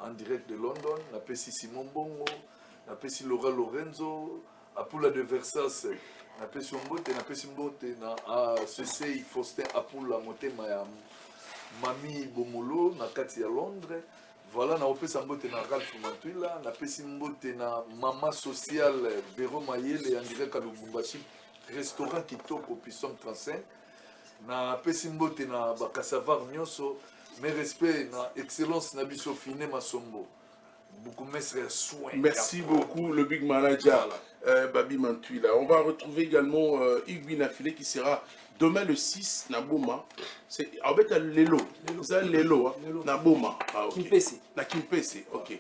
en direct de London na pesi Simon Bongo na pesi Laura Lorenzo apula de Versace na pesi mbote na CC Faustin apula motema ya Mami Bomolo na kati ya Londres voilà na opesa mbote na Ralph Mantwila na pesi mbote na mama sociale Vero Mayele en direct à Lubumbashi restaurant kitoko Pissom 35 na pesi mbote na bakasavar nyonso mes respects na excellence na biso Fine Masombo beaucoup mestre soin. Merci beaucoup le big manager Babi Mantwila. On va retrouver également Hugues Binafile qui sera demain le 6 na Boma. C'est en fait Lelo. Ça Lelo na Boma. Ah OK. Kimpese. Na Kimpese. OK.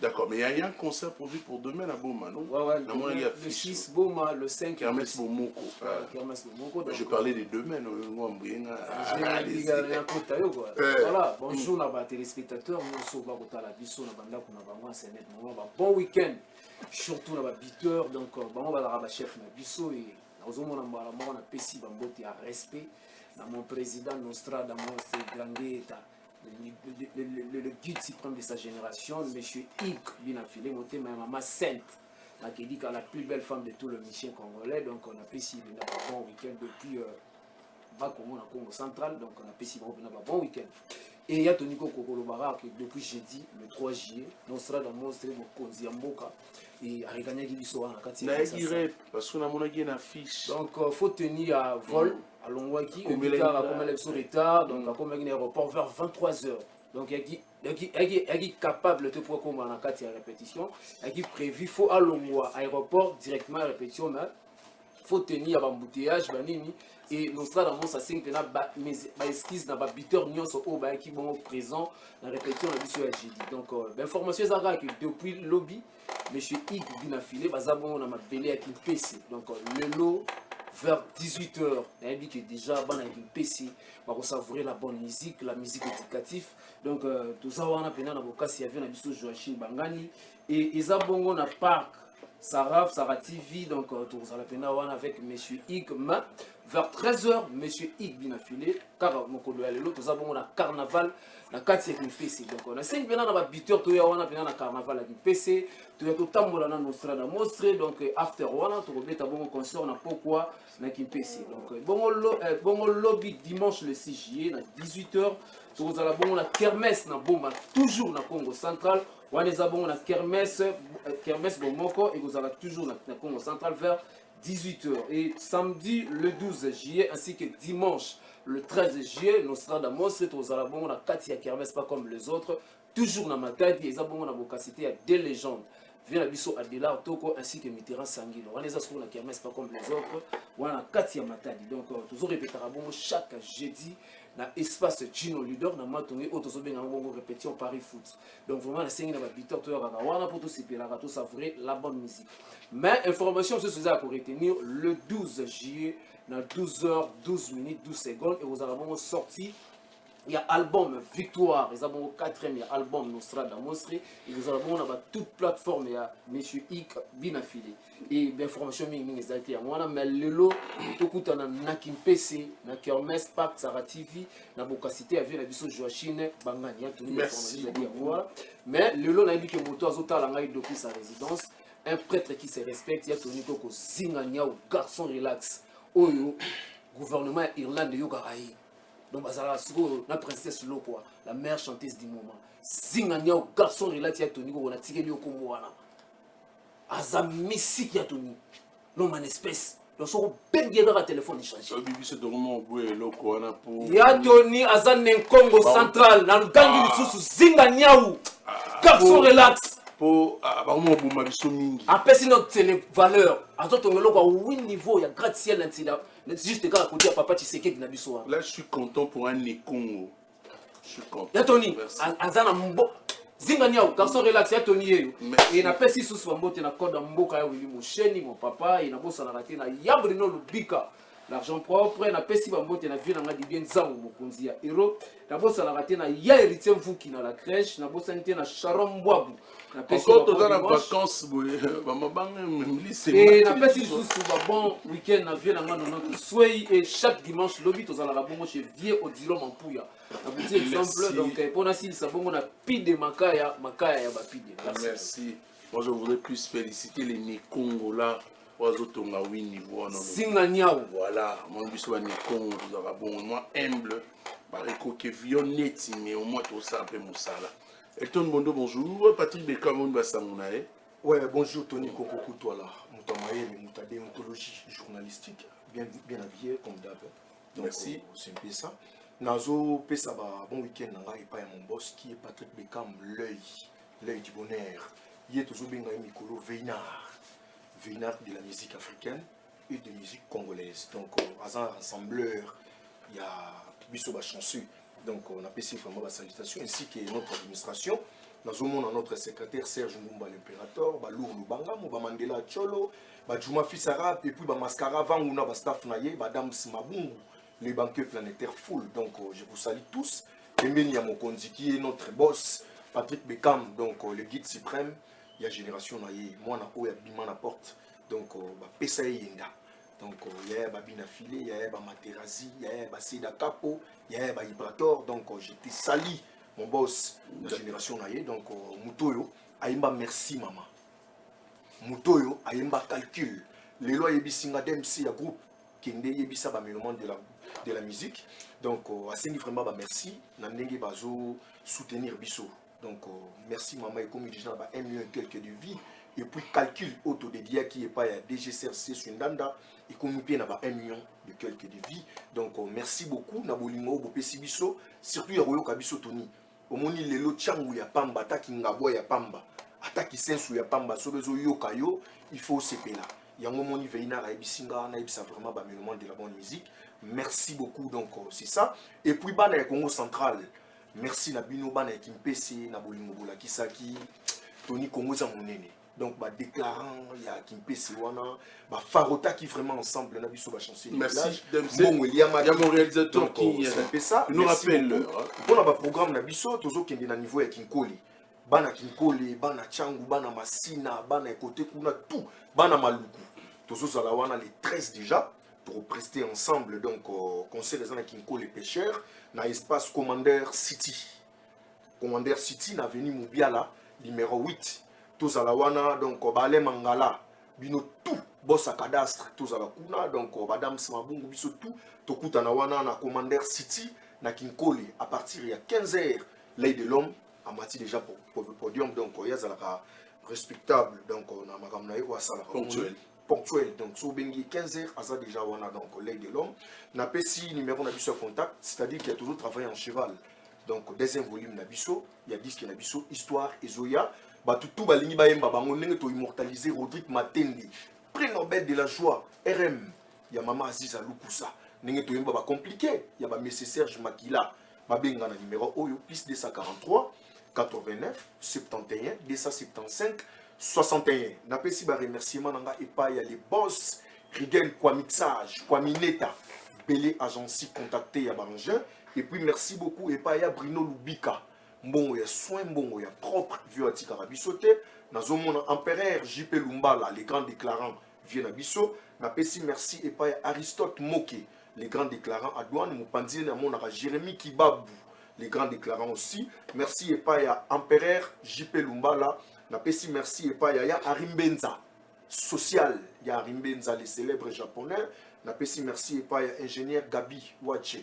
D'accord, mais il y a un concert prévu pour demain à Boma, non? Ouais, le 6 Boma, le 5 Kermesse Bomoko. Je parlais des demain. Voilà, bonjour à téléspectateurs, nous sommes à Bisso, bon week-end, surtout à Bitter, donc on va à chef Bisso et nous avons un PC à respect, dans mon président Nostra, dans mon Grandé État. Le guide suprême de sa génération, M. Hugues Binafile, mon thème maman sainte, qui dit qu'elle est la plus belle femme de tout le mission congolais. Donc on a apprécié un bon week-end depuis Congo central, donc on a apprécié un bon week-end. Et il y a Tony Kokolobara qui depuis jeudi, le 3 juillet, nous sera dans mon stream au Konzi Mboka et à Regagna Gibiso en Kati. Parce qu'on a une affiche. Donc il faut tenir à vol. À Longwaki, au Médicard, à comme l'élection d'État, donc à comme un aéroport vers 23h. Donc il est capable de pouvoir comme en cas de répétition, il est prévu, il faut à Longwa, aéroport directement à répétition, mais il faut tenir à l'embouteillage, et nous sommes dans ça c'est que mes esquisses dans la bitter nion sont au bas qui vont présent dans la répétition de monsieur jeudi. Donc l'information est que depuis le lobby, monsieur Hugues Binafile, va s'abonner à ma belé avec une PC. Donc le lot vers 18h, il y a dit que déjà, avec une PC, on va savourer la bonne musique, la musique éducative. Donc, tout ça, on a péné dans le cas, il y avait un bisou Joachim Bangani. Et ils ont bon un parc, Sarah TV, donc, tout ça, on a avec M. Hugues. Vers 13h, M. Hugues Binafile, car mon collègue, tout ça, on a carnaval. Na kati avec une PC donc on a 5 bena na biteur to ya wana bena na carnaval avec PC to ya to tambola na nostra na mostre donc after wana to robeta bon concert na pourquoi na ki PC donc bon lobby dimanche le 6 juillet na 18h to za la bon na kermesse na Boma toujours na Congo central wana za bon na kermesse Bomoko et vous allez toujours na Congo central vers 18h et samedi le 12 juillet ainsi que dimanche le 13 juillet, nous serons dans Mostre, nous allons à Katia Kermesse, pas comme les autres, toujours dans Matadi, et nous avons la capacité à des légendes. Vient la biso Adela Toko ainsi que Mitterrand Sanguilo. On les a sur la Kermesse, pas comme les autres, on a Katia Matadi. Donc, toujours répétera chaque jeudi dans l'espace Gino Leader, dans Matongé, autour de la répétition Paris Foot. Donc, vraiment, la scène de la victoire, on a pour tout savourer la bonne musique. Mais, information, ce que pour retenir le 12 juillet. Dans 12h, 12 minutes, 12 secondes, et vous allez sorti. Il y a album Victoire, ils ont 4e album Nostra dans Mostre, et vous allez avoir toute plateforme, il y a M. Hugues Binafile. Et l'information, mais le lot, tout le temps, na Kimpese, na Kermesse, Parc, Sarah TV, na Bokacité, avec la biso Joachim Bangani. Merci. Mais le lot, on a dit que Moto Azota l'a depuis sa résidence, un prêtre qui se respecte, il y a Tony Koko Zingania, garçon relax. Oyo gouvernement irlandais yokaraï donc bazala siko na princesse Lokwa la mère chanteuse du moment Zingania au garçon relax ya Tony ko na tikeli yokombo wana aza mystique ya Tony non man espèce donc so bengela ka téléphone changer bibi c'est dormo boué loko wana pour ya Tony aza Congo central na gangi lisusu Zingania ou garçon relax pour vraiment pour ma biso mingi après notre télé valeur azoto ngelo kwa win niveau ya gratte-ciel ntila juste quand côté papa Tshisekedi na biso là je suis content pour un Congo Je suis content. Ya Tony, Merci. azana mbo. Zinga niao, garçon relax, ya Tony yeyo. Merci. Et na pesi sous mbote na code mboka ya Willy Mosheni, mon papa, et na bossa na raté na Yabrino Lubika. L'argent propre, na pesi bambote na vie na ngadi bien zango mokonzi ya héros. Na bossa na raté na ya héritier Mvuki na la crèche, na bossa nité na Sharon Mbwabu. Na pesi Encore dans la vacances, maman c'est et na pesi sous bon week-end na vie na ngano na sway et chaque dimanche lobby to zala bongo chez vieux Odilo Mampuya. Na petit exemple donc pour na si ça bongo na pide makaya ya bapide. Merci. Moi je voudrais plus féliciter les Nikongo là. Oazotonga wini voilà. Singa niao. Voilà, moi je suis Nikongo, vous aurez bon moi humble. Bareko que violette mais au moins tout ça un peu moussala. Elton Bondo bonjour, Patrick Bekamon Bassamonae. Ouais, bonjour Tony Kokoko toi là. Moutamaye mais mouta déontologie journalistique bien habillé comme d'hab. Merci. C'est un peu ça. Nazo pesa ba bon week-end nanga et pas mon boss qui est Patrick Bekam l'œil du bonheur. Il est toujours bien Mikolo Veinard de la musique africaine et de musique congolaise. Donc as un rassembleur, il y a Bissoba chanceux. Donc on a passé vraiment la salutation ainsi que notre administration. Nous avons notre secrétaire Serge Ngumba l'impérateur, Lour Lubanga, Mandela Cholo, Juma Fissara, et puis Mascara Vanguna, staff Naye, Madame Simabungu, les banquiers planétaires full. Donc je vous salue tous. Emile Yamokonzi qui est notre boss, Patrick Bekam, donc le guide suprême. Il y a génération Naye, moi na oya bima na porte. Donc Pesa Yenda. Donc il y a Babina Filé, il y a Materazi, il y a Seda Capo, il y a Ibrator. Donc j'étais sali mon boss de la génération Naye. Donc Mutoyo, Aïmba merci maman. Mutoyo, Aïmba calcul. Les lois Yebisinga DMC, a groupe Kende Yebisa Bamélement de la musique. Donc Aseni vraiment merci. Nandenge Bazo soutenir Bisso. Donc merci maman et comme déjà 1 million et quelques de vie. Et puis calcul auto de dia qui est pas à DGCRC sur Ndanda et comme nous payons 1 million de quelques de vie. Donc merci beaucoup Nabolimo Bopesi Bisso surtout ya Royo Kabiso Tony. Omoni lelo changu ya pamba ataki ngabo ya pamba ataki sensu ya pamba sobezo yoka yo il faut se pela. Yango moni veina la ebisinga na ebisa vraiment ba moment de la bonne musique. Merci beaucoup donc c'est ça. Et puis bana ya Congo central. Merci na bino bana ya Kimpese na Bolimo Bola Kisaki Tony Congo za monene. Donc, déclarant, il y a Kimpese Wana, Farota qui vraiment ensemble, na biso ba chancer. Merci. Bon, il y a mon réalisateur qui nous rappelle. Pour le programme na biso, tozo kende na niveau ya Kinkoli. Bana Kinkoli, bana Changu, bana Masina, bana côté kuna tout, bana Maluku. Tozo sala wana les 13 déjà pour prester ensemble donc conseil des gens Kinkoli pêcheurs na espace Commander City. Commander City na venu Mubiala numéro 8. Tous à la wana donc balé mangala bino tout boss à cadastre tous à la kuna donc madame Simabungu biso tout tokuta na wana na Commander City na Kinkoli à partir il y a 15h l'œil de l'homme a mati déjà pour le podium donc il y a zalaka respectable donc on a makamna yo asala ponctuel donc so bengi 15h asa déjà wana donc l'œil de l'homme na pesi numéro na biso contact c'est-à-dire qu'il y a toujours travaillé en cheval donc deuxième volume na biso il y a disque na biso histoire et Zoya tout balingi baemba bango ndenge to immortaliser Rodrigue Matende prix Nobel de la joie RM ya mama Aziza Lukusa ndenge to yemba ba compliqué ya ba monsieur Serge Makila babenga na numéro oyo plus 243 89 71 275 61 na pesi ba remerciement nanga epa ya les boss Rigel kwa mixage kwa mineta Belé agency contacté ya Barangin et puis merci beaucoup epa ya Bruno Lubika mbongo ya soin mbongo ya propre vieux atika rabisote nazomona empereur JP Lumbala les grands déclarants vieux na biso na pesi merci et pas Aristote Moke les grands déclarants à douane Mupanzi na mona Jérémy Kibabu les grands déclarants aussi merci et pas empereur JP Lumbala na pesi merci et pas ya Arimbenza social ya Arimbenza les célèbres japonais na pesi merci et pas ingénieur Gabi Wache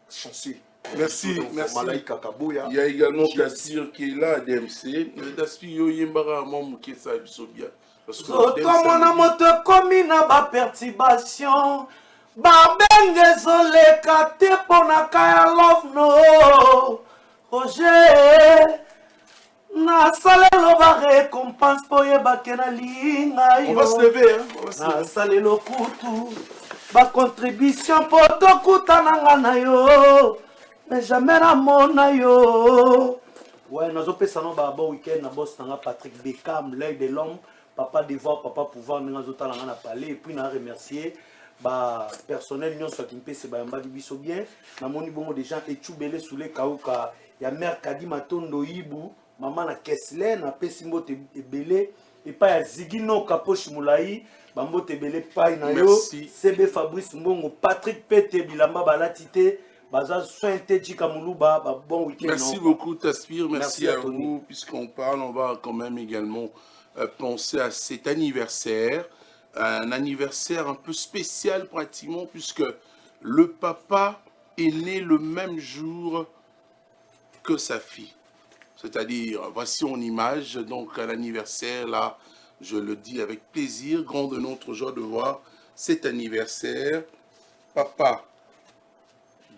chanceux. Merci, donc, merci. Il y a également Kassir qui est là à DMC. Daspio Yembara Mamou qui est ça, bien. Parce que comme on a moto comme na ba perturbation, ba ben désolé kate pona kaya love no. Roger na salelo ba récompense pour yeba kena linga yo. On va se lever hein. Na salelo kutu ba contribution pour to kutana na yo. mais jamais namona yo. Ouais, nous avons fait ça bon week-end, nous avons Patrick Beckham, l'œil de l'homme, papa devoir, papa pouvoir, nous avons parlé, et puis nous avons remercié personnel, nous avons fait bien, nous avons des gens échoubelés sous les kaouka, il y a mère Kadi Matondo Ibu, maman na Kessler, na Pessimbo Tebele, et pas ya Zigino Kaposh Moulaï, Bambo Tebele Pai na yo, CB Fabrice Mbongo, Patrick Pete Bilamba Balatite. Bon week-end. Merci beaucoup Taspir, merci à vous. Puisqu'on parle, on va quand même également penser à cet anniversaire. Un anniversaire un peu spécial pratiquement, puisque le papa est né le même jour que sa fille. C'est-à-dire, voici en image, donc à l'anniversaire, là, je le dis avec plaisir, grand de notre joie de voir cet anniversaire. Papa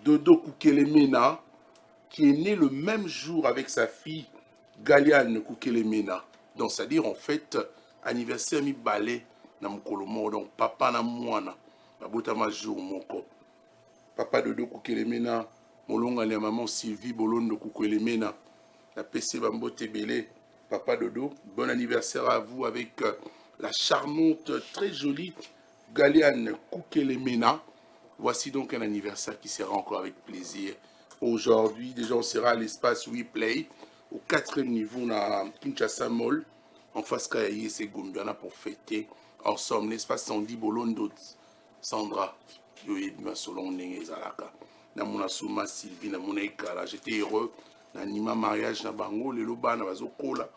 Dodo Kukelemena, qui est né le même jour avec sa fille Galiane Kukelemena. Donc, c'est-à-dire, en fait, anniversaire mi balé na mukolomo, donc papa na mwana, babota ma jour moko. Papa Dodo Kukelemena, molonga le maman Sylvie Bolondo Kukelemena, la PC Bambo Tebele. Papa Dodo, bon anniversaire à vous avec la charmante, très jolie Galiane Kukelemena. Voici donc un anniversaire qui sera encore avec plaisir. Aujourd'hui, déjà, on sera à l'espace WePlay, au 4e niveau, dans Kinshasa Mall, en face Kayaye et Gombiana pour fêter ensemble l'espace Sandy Bolondo, Sandra, Yoyedma Solon Nenge Zalaka, Namuna Souma Sylvie, Namuna Ekala. J'étais heureux, Nanima mariage na Bango, le Loba, Nabazokola,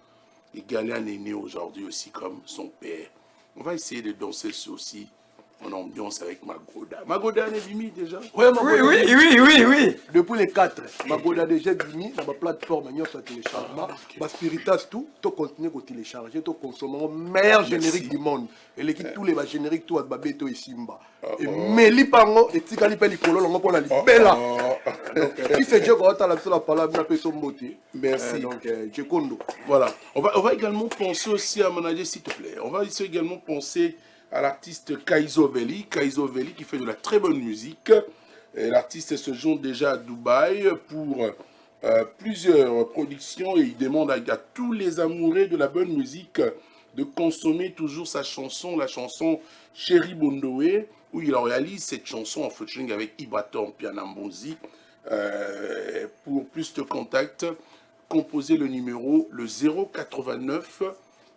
et Galiane est né aujourd'hui aussi comme son père. On va essayer de danser ça aussi. En ambiance avec Magoda. Magoda est venu déjà? Oui. Depuis les 4, Okay. Magoda déjà venu dans ma plateforme, il y a un téléchargement. Spiritas tout, tu continues à télécharger, tu consommes le meilleur générique du monde. Et l'équipe, tous les génériques, tout, Babeto et Simba. Et Meli Pango, et Tikali Pelicolo, on va la bella. Si c'est Dieu qui a la parole, on a son beauté. Merci. Donc, Djekondo. Voilà. On va également penser aussi à manager, s'il te plaît. On va aussi également penser à l'artiste Kaizo Veli qui fait de la très bonne musique. L'artiste se joue déjà à Dubaï pour plusieurs productions et il demande à tous les amoureux de la bonne musique de consommer toujours sa chanson, la chanson Chéri Bondoé, où il réalise cette chanson en featuring avec Ibraton Pianambozi. Pour plus de contacts, composez le numéro le 089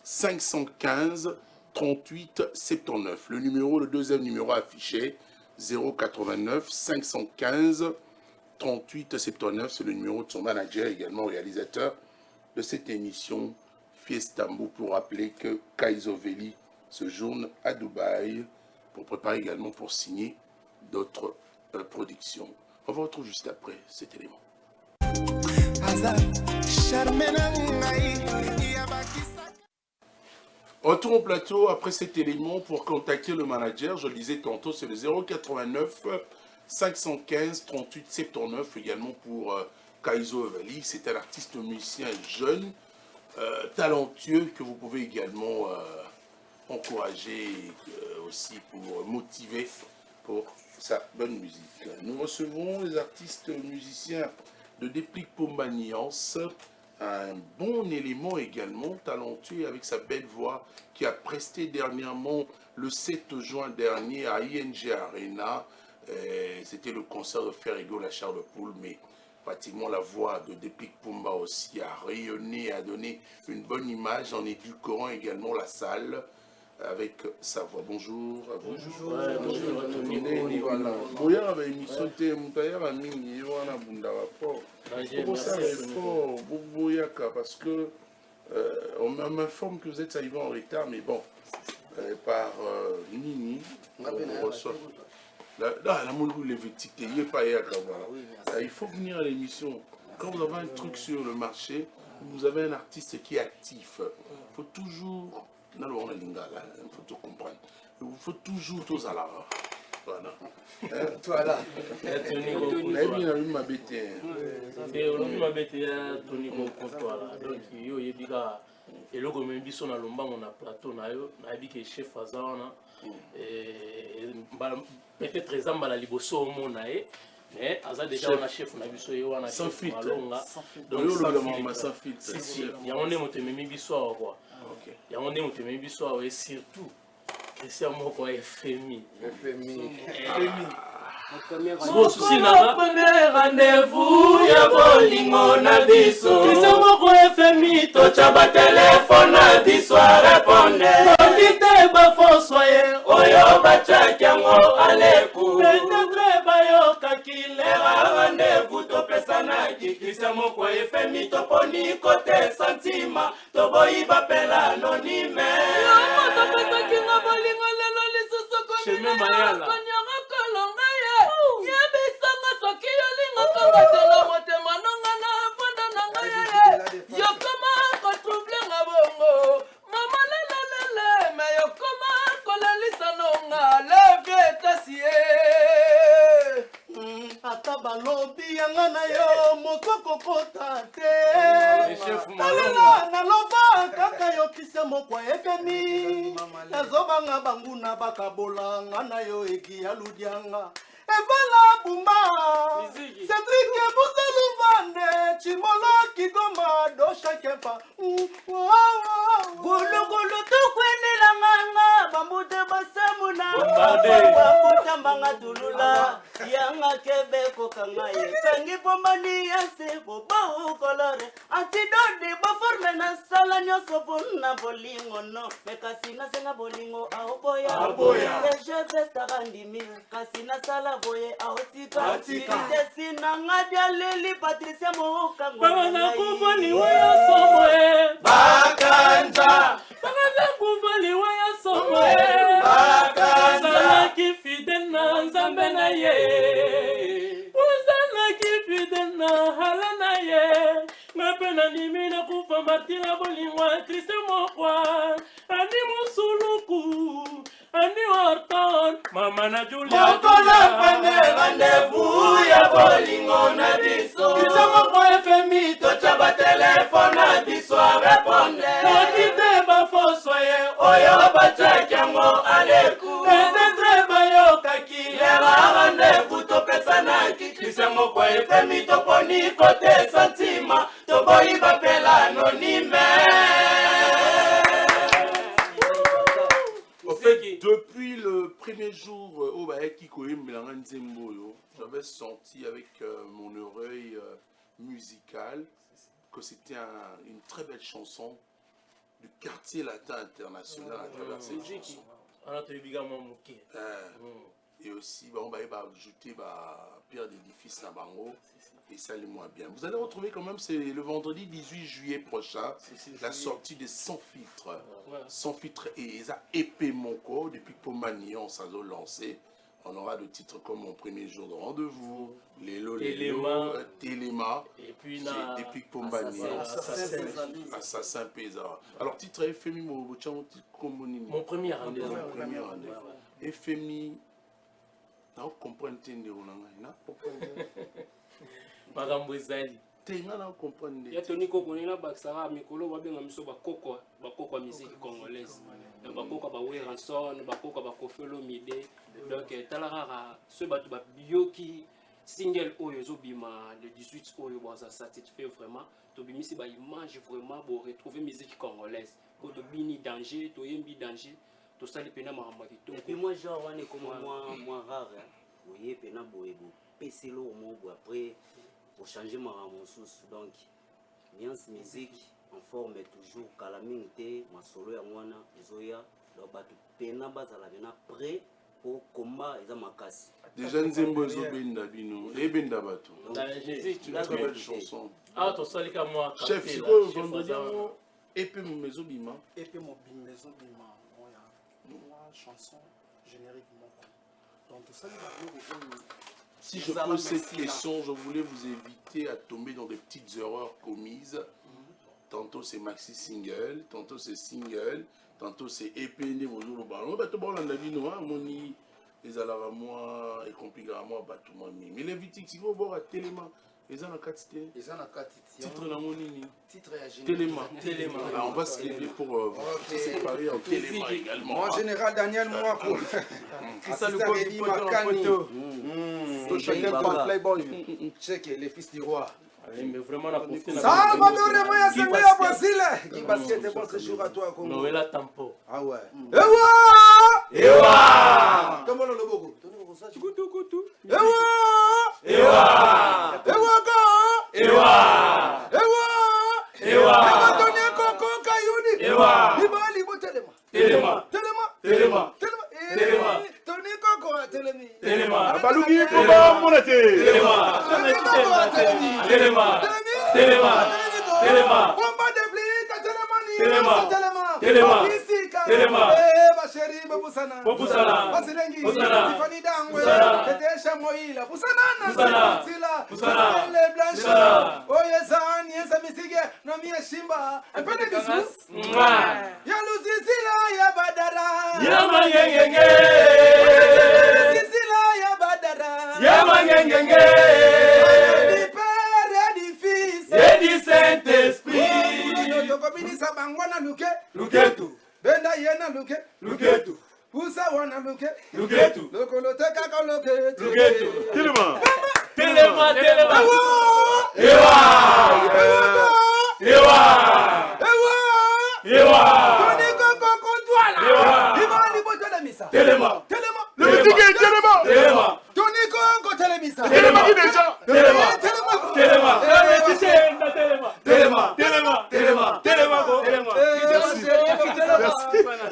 515 38 79. Le numéro, le deuxième numéro affiché, 089 515 38 79. C'est le numéro de son manager, également réalisateur de cette émission Fiestambo, pour rappeler que Kaizo Veli se journe à Dubaï pour préparer également pour signer d'autres productions. On va retrouver juste après cet élément. Retour au plateau après cet élément pour contacter le manager. Je le disais tantôt, c'est le 089 515 38 79. Également pour Kaizo Veli. C'est un artiste musicien jeune, talentueux, que vous pouvez également encourager aussi pour motiver pour sa bonne musique. Nous recevons les artistes musiciens de Déplique Pomba Niance. Un bon élément également, talentueux avec sa belle voix, qui a presté dernièrement le 7 juin dernier à ING Arena. C'était le concert de Ferrigo, la chair de poule, mais pratiquement la voix de Déplique Pomba aussi a rayonné, a donné une bonne image en édulcorant également la salle avec sa voix. Bonjour à vous. Bonjour. Parce que on m'informe que vous êtes arrivé en retard, mais bon, par Nini, on reçoit. Il faut venir à l'émission. Quand vous avez un truc sur le marché, vous avez un artiste qui est actif. Il faut toujours. Il faut tout comprendre. Il faut toujours tous à la voilà. Voilà. eloko me biso na lombango na plateau na yo nayebi ke chef aza wana peut-être eza mbala liboso omona ye mais aza déjà wana chef na biso ye wana sans filtre donc sans filtre yango nde moto ememi biso awa quoi yango nde moto ememi biso awa et surtout Christian moko ya FMI Mosusi na premier rendez-vous ya bolingo na biso Christian moko FMI tocha ba telefone na biso répondre Ondite ba François oyo ba check yango aleku Peut-être ba yo kakile rendez-vous to pesa na Christian moko FMI to poni côté sentiment to boyi ba pela anonyme Yo to pesa kinga bolingo lelo lisusu ko chemin mayala ata balobi yanga na yo mokoko kota te talela naloba kaka yokisa moko FMI nazobanga banguna bakabola nga na yo eki ya ludianga evala bumba Cedric Buzeluvande Chimolo Kigoma do chakepa gulu tukwenela nganga bambute basamuna bakutambanga tulula yanga kebeko kangaye kangi pomani yase bobo kolore antidodi boforme na sala nyoso bonna bolingo no mekasina senga bolingo aoboya je vesta randimi kasina sala boye aotika sina ngadia leli Patricia Mokango bana kuvali waya somwe bakanja bana kuvali waya somwe bakanja kifidel na nzambe na ye uzana kifidel na hala na ye ngapena nimi na kufa matila bolingwa Christ mokwa ani musuluku ani wartan mama na Julia mokola pene rendez-vous ya bolingo na biso Christ mokwa FMI tocha ba telefone na biso répondre notite ba François oyo ba check yango aleku peut-être ba yo kaki lera rendez-vous to pesa na Christ mokwa FMI to poni côté sentiment to boyi ba pela anonyme. En fait, depuis le premier jour au j'avais senti avec mon oreille musicale que c'était une très belle chanson du quartier latin international à travers cette chanson. Et aussi, on va ajouter Pierre d'édifice na bango et ça les moins bien. Vous allez retrouver quand même, c'est le vendredi 18 juillet prochain, la sortie de Sans filtre. Sans filtre et ça épée mon corps depuis que Pomani on s'est lancé. On aura des titres comme Mon premier jour de rendez-vous, Lélo, Téléma, et puis depuis que Pomani, Assassin Pézard. Alors, titre FMI, mon premier rendez-vous. FMI. Na comprendre tende onanga magambo ezali tenga na comprendre ya toni koko nina bakisaka mikolo babenga miso bakoko musique congolaise bakoko ba Weranson bakoko ba Kofelo Mide donc talarara ce batu ba bioki single oyo ezobima le 18 oyo baza satisfait vraiment to bimisi ba image vraiment pour retrouver musique congolaise ko to bini danger to yembi danger. Et puis moi genre on est comme moi rare voyez pena boebo peselo au mot après pour changer ma sous donc nuance musique en forme toujours calamité ma solo ya mwana ezoya donc batu pena bazala bena prêt pour combat eza makasi déjà nzembo ezobenda bino ebenda bato la belle chanson ah to salika moi chef siko vendredi épée mon maison bima chanson générique donc tout ça si je pose cette question je voulais vous éviter à tomber dans des petites erreurs commises tantôt c'est maxi single tantôt c'est single tantôt c'est épée bonjour le ballon bato ballon la vie noire moni les alara moi et compliqué à moi bato moi mais les vitiques si vous voir à téléma les en a quatre titre la monini titre téléma alors on va se lever pour vous séparer en téléma également moi général Daniel moi pour c'est ça le code du photo chacun parle Playboy. Check les fils du roi. Allez, mais vraiment, on a profité. Salvador Moya Sengbe ya Brazil. Qui basket bon séjour à toi Congo. Noëlla Tampo. Ah ouais. Ewa! Comment le logo? Kutu kutu. Ewa! Tony Koko Kayuni. Libali bo telema. Tony Koko telemi. Balugi Koba Monate. Bomba de Blika telemani. Telema. Basheri babusana. Babusana. Basilengi. Busana. Tiffany Dangwe. Busana. Tetesha Moila. Busana. Busana. Le Blanche. Oyezan yesa misige no mie shimba. Epende bisu. Ya Luzizila ya Badara. Ya mangengenge. Luzizila ya Badara. Ya mangengenge. Du Père et du Fils. Et du Saint-Esprit. Tokobinisa bangwana luke. Luketu. Benda yena luke. Luketu. Usa wana luke. Luketu. Lokolote kaka luke. Luketu. Telema. Telema. Tony Koko Kontwala. Ibali bo telemisa. Telema. Le petit gars, Telema. Tony Koko telemisa. Telema qui déjà? Telema.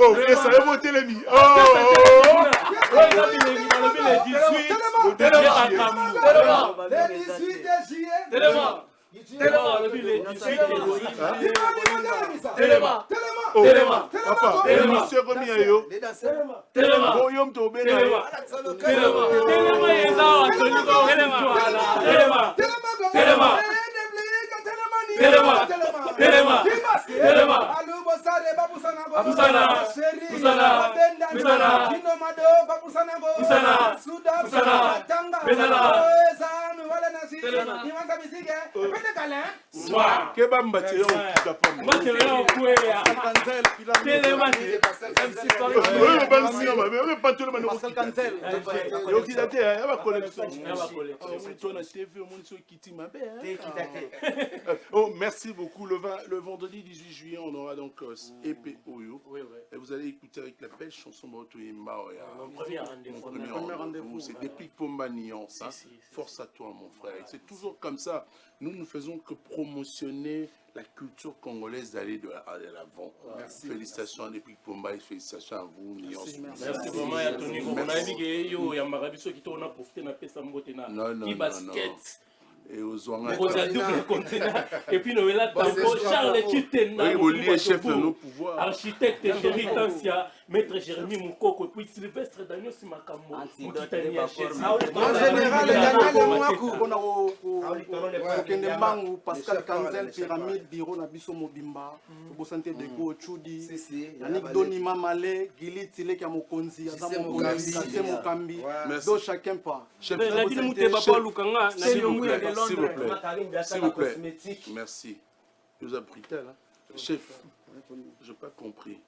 Oh, mais ça est mon Télémi. Oh. Le 18 juillet. Oh, papa, monsieur Romi Ayo. Bon, yom to bena. Kebamba te yo kitapamba. Oyo bansi na mabe, oyo patolo mano. Yo kidate ya ba collection. Tona TV mon so kiti mabe. Oh, merci beaucoup. Le vendredi 18 juillet, on aura donc EP Oyo. Et vous allez écouter avec la belle chanson Moto Yemba. Mon premier rendez-vous. C'est depuis Pomba Nuance. Force à toi, mon frère. C'est toujours comme ça. Nous ne faisons que promotionner la culture congolaise d'aller de l'avant. Félicitations à Depuis Pomba et félicitations à vous, Nuance. Merci vraiment à Tony. On a dit que yo ya marabiso qui tourne pour profiter na pesa mbote na. Non. Basket. Et aux Ouanga. Aux double continent. Et puis Noëlla Tampo, Charles Chitena, chef de nos pouvoirs. Architecte Chéri Tansia, Maître Jérémy Moukoko, et puis Sylvestre Daniel Simakambo. En général, Daniel Mwaku, on a Kende Mangu, Pascal Kanzel, Pyramide, Biro, Nabiso Mobimba, Bosante Deko, Chudi, Yannick Doni Mamale, Gili Tilek Yamokonzi, Azam Mokonzi, Kase Mokambi, Do chacun pas. S'il vous plaît. Merci. Nous a pris tel. Chef, je n'ai pas compris.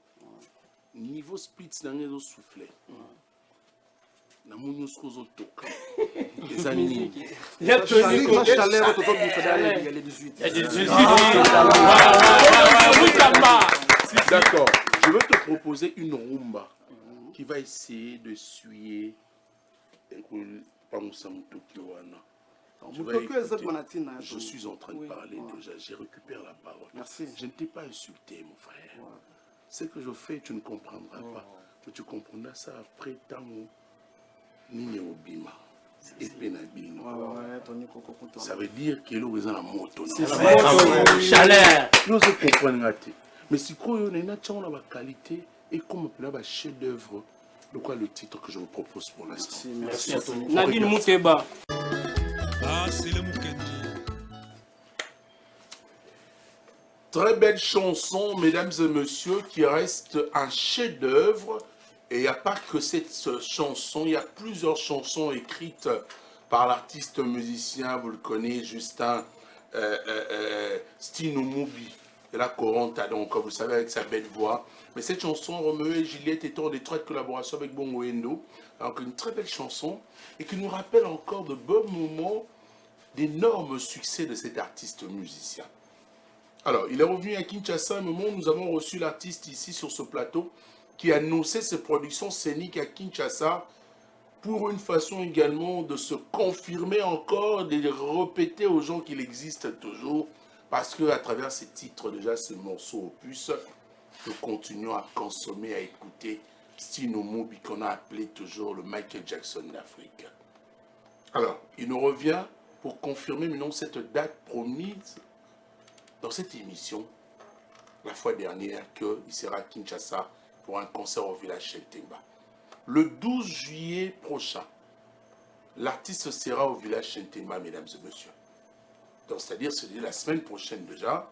Niveau spitz, dans les soufflets. Na munu skozo toka. Les animaux. Il y a Tony chaleur autour du fédéral, il y a les 18. D'accord. Je veux te proposer une rumba qui va essayer de suer Je suis en train de parler déjà, j'ai récupéré la parole. Merci. Je ne t'ai pas insulté, mon frère. Ce que je fais, tu ne comprendras pas. Mais tu comprendras ça après tant Nini Obima. Et Penabino. Ça veut dire qu'il y a un moto. Chaleur. Nous comprenons. Mais si on a une qualité et comme un chef d'œuvre, de quoi le titre que je vous propose pour l'instant. Merci à toi. Nadine Mouteba. Très belle chanson, mesdames et messieurs, qui reste un chef-d'œuvre. Et il n'y a pas que cette chanson, il y a plusieurs chansons écrites par l'artiste musicien, vous le connaissez, Justin Stinoumubi. de la Coranta, donc comme vous savez, avec sa belle voix. Mais cette chanson, Roméo et Juliette, est en étroite collaboration avec Bongo Endo. Donc une très belle chanson et qui nous rappelle encore de beaux moments, d'énormes succès de cet artiste musicien. Alors, il est revenu à Kinshasa, un moment où nous avons reçu l'artiste ici sur ce plateau qui annonçait ses productions scéniques à Kinshasa pour une façon également de se confirmer encore, de répéter aux gens qu'il existe toujours, parce qu'à travers ces titres, déjà ces morceaux opus, nous continuons à consommer, à écouter Stino Mubi qu'on a appelé toujours le Michael Jackson d'Afrique. Alors, il nous revient pour confirmer maintenant cette date promise dans cette émission, la fois dernière, qu'il sera à Kinshasa pour un concert au village Shentemba. Le 12 juillet prochain, l'artiste sera au village Shentemba, mesdames et messieurs. Donc, c'est-à-dire, c'est la semaine prochaine déjà,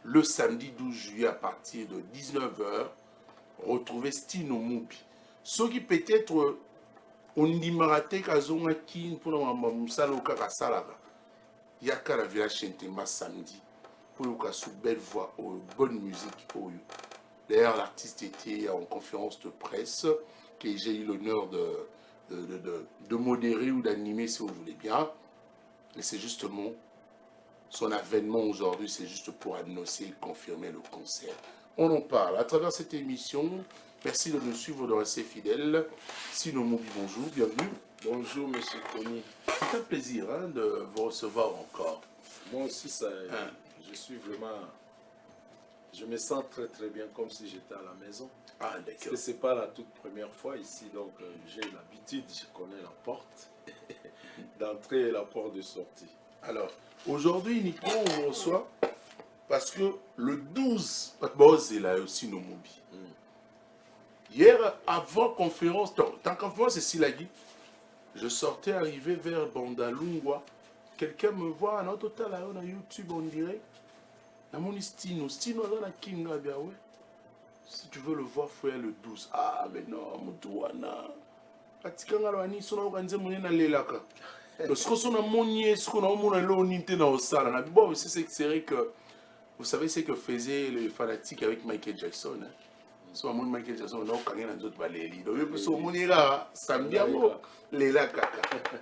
le samedi 12 juillet à partir de 19h, retrouver Stino Mubi. Ce qui peut-être, on dit maraté kazonga kin pour la mamoussalo kakasalaga. Yaka la village Shentemba samedi. Pour le cas sous belle voix, bonne musique. D'ailleurs, l'artiste était en conférence de presse que j'ai eu l'honneur de modérer ou d'animer, si vous voulez bien. Et c'est justement son avènement aujourd'hui, c'est juste pour annoncer et confirmer le concert. On en parle à travers cette émission. Merci de nous suivre, de rester fidèles. Stino Mubi, bonjour, bienvenue. Bonjour, monsieur Tony. C'est un plaisir de vous recevoir encore. Moi aussi, je suis vraiment... Je me sens très très bien, comme si j'étais à la maison. Ah, d'accord. Parce que ce n'est pas la toute première fois ici, donc j'ai l'habitude, je connais la porte d'entrée et la porte de sortie. Alors, aujourd'hui, uniquement, on vous reçoit parce que le 12, il y a aussi nos Mubi. Hier, avant conférence, tant conférence, c'est Silagui, je sortais, arrivé vers Bandalungwa. Quelqu'un me voit, en total, là, on a YouTube, on dirait. Stino dans la Kinga, bien ouais. Si tu veux le voir, il faut aller le 12. Ah, mais non, Moutouana. Atikanga Lwani, son organisé mon lelaka. Parce que son amonier, ce qu'on a mon l'onité dans le salle. Bon, c'est vrai que vous savez ce que faisaient les fanatiques avec Michael Jackson. Soit mon Michael Jackson, on a quand même d'autres balélis. Donc, son monira, samedi, lelaka.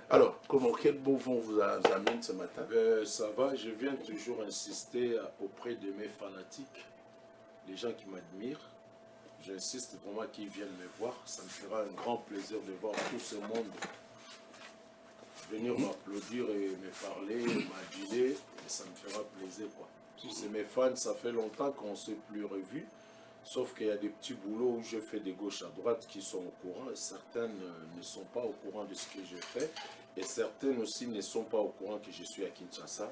Alors, quel beau vent vous amène ce matin? Ça va, je viens toujours insister auprès de mes fanatiques, les gens qui m'admirent. J'insiste vraiment qu'ils viennent me voir. Ça me fera un grand plaisir de voir tout ce monde venir m'applaudir et me parler, m'aduler. Et ça me fera plaisir, quoi. C'est mes fans, ça fait longtemps qu'on ne s'est plus revus. Sauf qu'il y a des petits boulots où je fais de gauche à droite qui sont au courant. Et certaines ne sont pas au courant de ce que je fais. Et certaines aussi ne sont pas au courant que je suis à Kinshasa,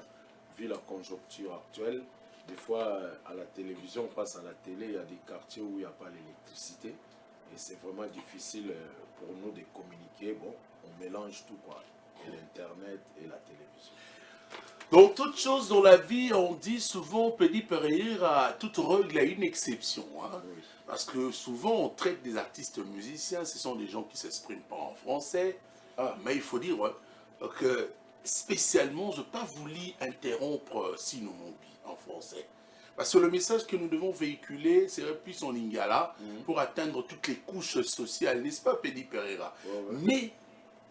vu la conjoncture actuelle. Des fois, à la télévision, on passe à la télé, il y a des quartiers où il n'y a pas l'électricité. Et c'est vraiment difficile pour nous de communiquer. Bon, on mélange tout, quoi. Et l'Internet et la télévision. Donc, toute chose dans la vie, on dit souvent, Petit Pereira, toute règle a une exception. Hein? Oui. Parce que souvent, on traite des artistes musiciens, ce sont des gens qui ne s'expriment pas en français. Ah, mais il faut dire que spécialement, je n'ai pas voulu interrompre Stino Mubi en français. Parce que le message que nous devons véhiculer serait plus en lingala pour atteindre toutes les couches sociales, n'est-ce pas, Petit Pereira? Mais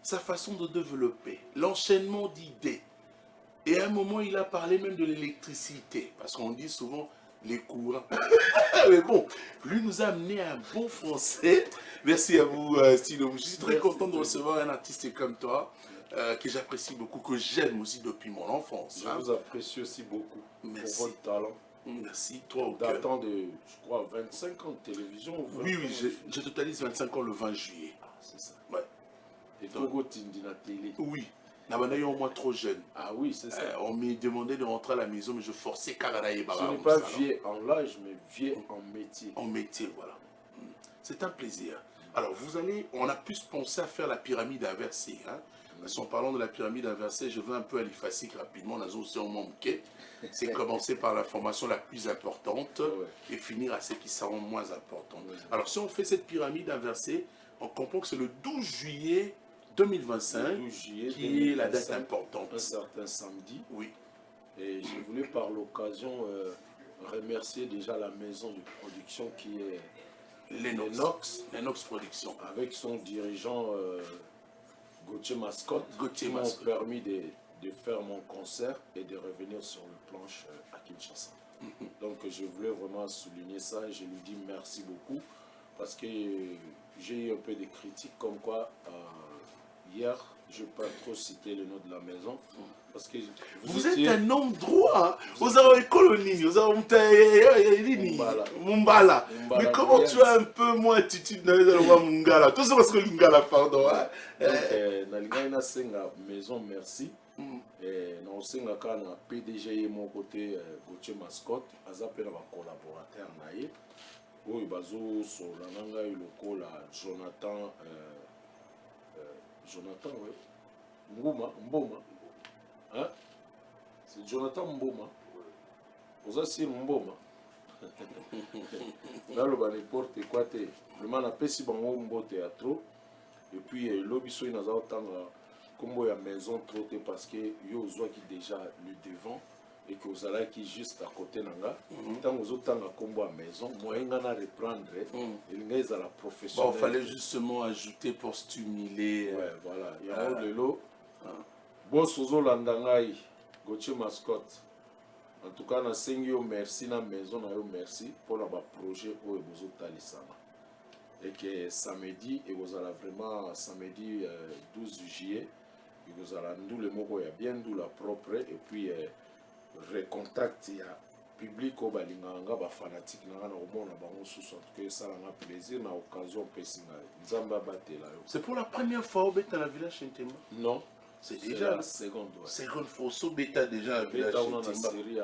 sa façon de développer, l'enchaînement d'idées. Et à un moment, il a parlé même de l'électricité, parce qu'on dit souvent les courants. Mais bon, lui nous a amené à un bon français. Merci à vous, Stino. Je suis très content de recevoir un artiste comme toi, que j'apprécie beaucoup, que j'aime aussi depuis mon enfance. Je vous apprécie aussi beaucoup. Merci. Pour votre talent. Merci, toi au datant de, je crois, 25 ans de télévision. Oui, je totalise 25 ans le 20 juillet. Ah, c'est ça. Ouais. Et Togo Tindina télé. Oui. D'ailleurs, au moins trop jeune. Ah oui, c'est ça. On m'a demandé de rentrer à la maison, mais je forçais Karada et Baba. Ce n'est pas vieux en l'âge, mais vieux en métier. En métier, voilà. C'est un plaisir. Alors, on a pu penser à faire la pyramide inversée. Hein? Parce qu'en parlant de la pyramide inversée, je veux un peu aller facile rapidement. On a aussi un manqué. C'est commencer par l'information la plus importante et finir à ce qui seront moins importantes. Alors, si on fait cette pyramide inversée, on comprend que c'est le 12 juillet 2025, qui est la date importante. Un certain samedi. Oui. Et je voulais par l'occasion remercier déjà la maison de production qui est Lennox Production. Avec son dirigeant Gauthier Mascotte, qui m'ont permis de faire mon concert et de revenir sur le planche à Kinshasa. Donc je voulais vraiment souligner ça et je lui dis merci beaucoup parce que j'ai eu un peu de critiques comme quoi hier, je ne vais pas trop citer le nom de la maison parce que vous êtes un homme droit, vous avez colonie, vous avez Mumbala. Mais comment tu as un peu moins attitude dans les Mungala? Tout ça parce que Lingala, pardon. Donc, na maison merci. Et na PDG mon côté Gauthier Mascotte, azape na collaborateur naïe. Oui, bazo sur la nanga le col Jonathan oui. Mboma. Hein? C'est Jonathan Mboma. Vous avez Mboma. Là, le n'importe quoi. Vraiment, on a payé bango mbo théâtre. Et puis, l'obiso, il y a autant comme la maison trop parce que yo qui déjà le devant et que vous allez qui juste à côté nanga. Tant vous autant à combo à maison, moi il a reprendre et les à la profession. Bon, fallait justement ajouter pour stimuler. Ouais, voilà. Il y a le lot. Bon sozo landangai, Gauthier Mascotte. En tout cas, na sengio merci na maison na yo merci pour le projet où vous talisana. Et que samedi et vous allez vraiment samedi 12 juillet. Vous allez nous le mot il y a bien nous la propre et puis recontact il y a public au balinganga ba fanatique na na omona bango sous en tout cas ça a plaisir na occasion pesinga nzamba batela. C'est pour la première fois au bêta la village Chintema? Non, c'est déjà la seconde. Ouais. Seconde fois au bêta déjà la village Chintema. Il y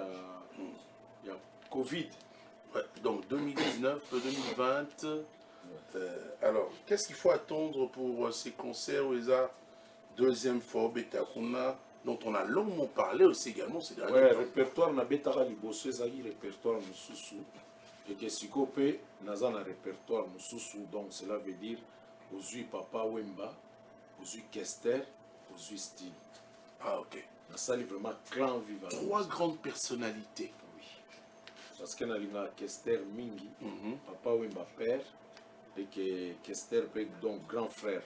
a Covid. Ouais, donc 2019, 2020. Alors, qu'est-ce qu'il faut attendre pour ces concerts où il y a deuxième fois bêta dont on a longuement parlé aussi également ces derniers temps. Répertoire na bêta liboso ezali répertoire mususu et que sikope naza na répertoire mususu donc cela veut dire ozui Papa Wemba, ozui Kester, ozui Style. Ah ok. Na sali vraiment clan vivant. Trois grandes personnalités. Oui. Parce que na linga Kester mingi, Papa Wemba père et que Kester donc grand frère.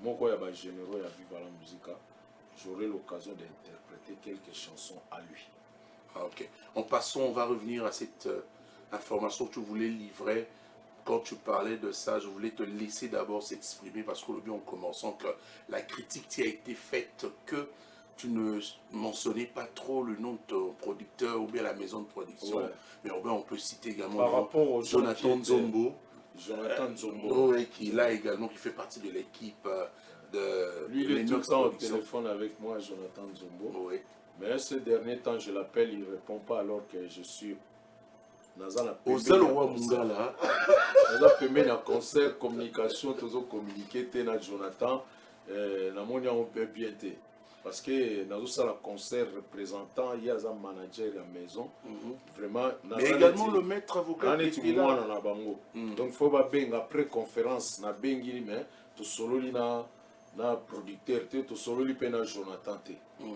Moko ya ba généraux ya vivre la musique, j'aurai l'occasion d'interpréter quelques chansons à lui. Ah, ok. En passant, on va revenir à cette information que tu voulais livrer. Quand tu parlais de ça, je voulais te laisser d'abord s'exprimer parce qu'aujourd'hui, en commençant, que la critique qui a été faite, que tu ne mentionnais pas trop le nom de ton producteur ou bien la maison de production. Ouais. Mais on peut citer également par rapport au Jonathan Nzombo. Jonathan Nzombo. Qui là également, qui fait partie de l'équipe de lui, il est tout le temps au téléphone avec moi, Jonathan Nzombo. Oui. Mais ce dernier temps, je l'appelle, il ne répond pas alors que je suis dans un concert, communication, toujours communiquer, Jonathan, on peut bien être. Parce que dans un concert représentant, il y a un manager à la maison. Vraiment, mais également le maître avocat. Donc, il faut que après conférence, na bengi mais tout solo na producteur, tout solo li pena Jonathan.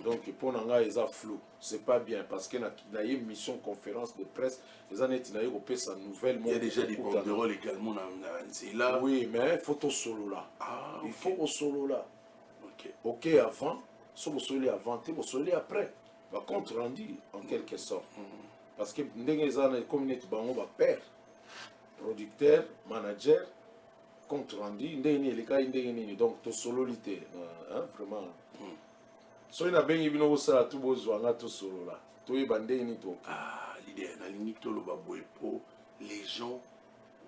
Donc, pour nga ils a flou. C'est pas bien parce que na une mission conférence de presse, ils en est na eu sa nouvelle. Il y a déjà des banderoles également là. Oui, mais il faut tout solo là. Ah, il faut au solo là. Ok, avant. So vous avant, vous solez après. Va compte rendu en quelque sorte. Parce que les communautés va père, producteur, manager, compte rendu, donc tout sololité. Vraiment. So il a bien eu une ça tout besoin tout solo là. Tout est bandé ni tout. Ah, l'idée na limite le babouepo, les gens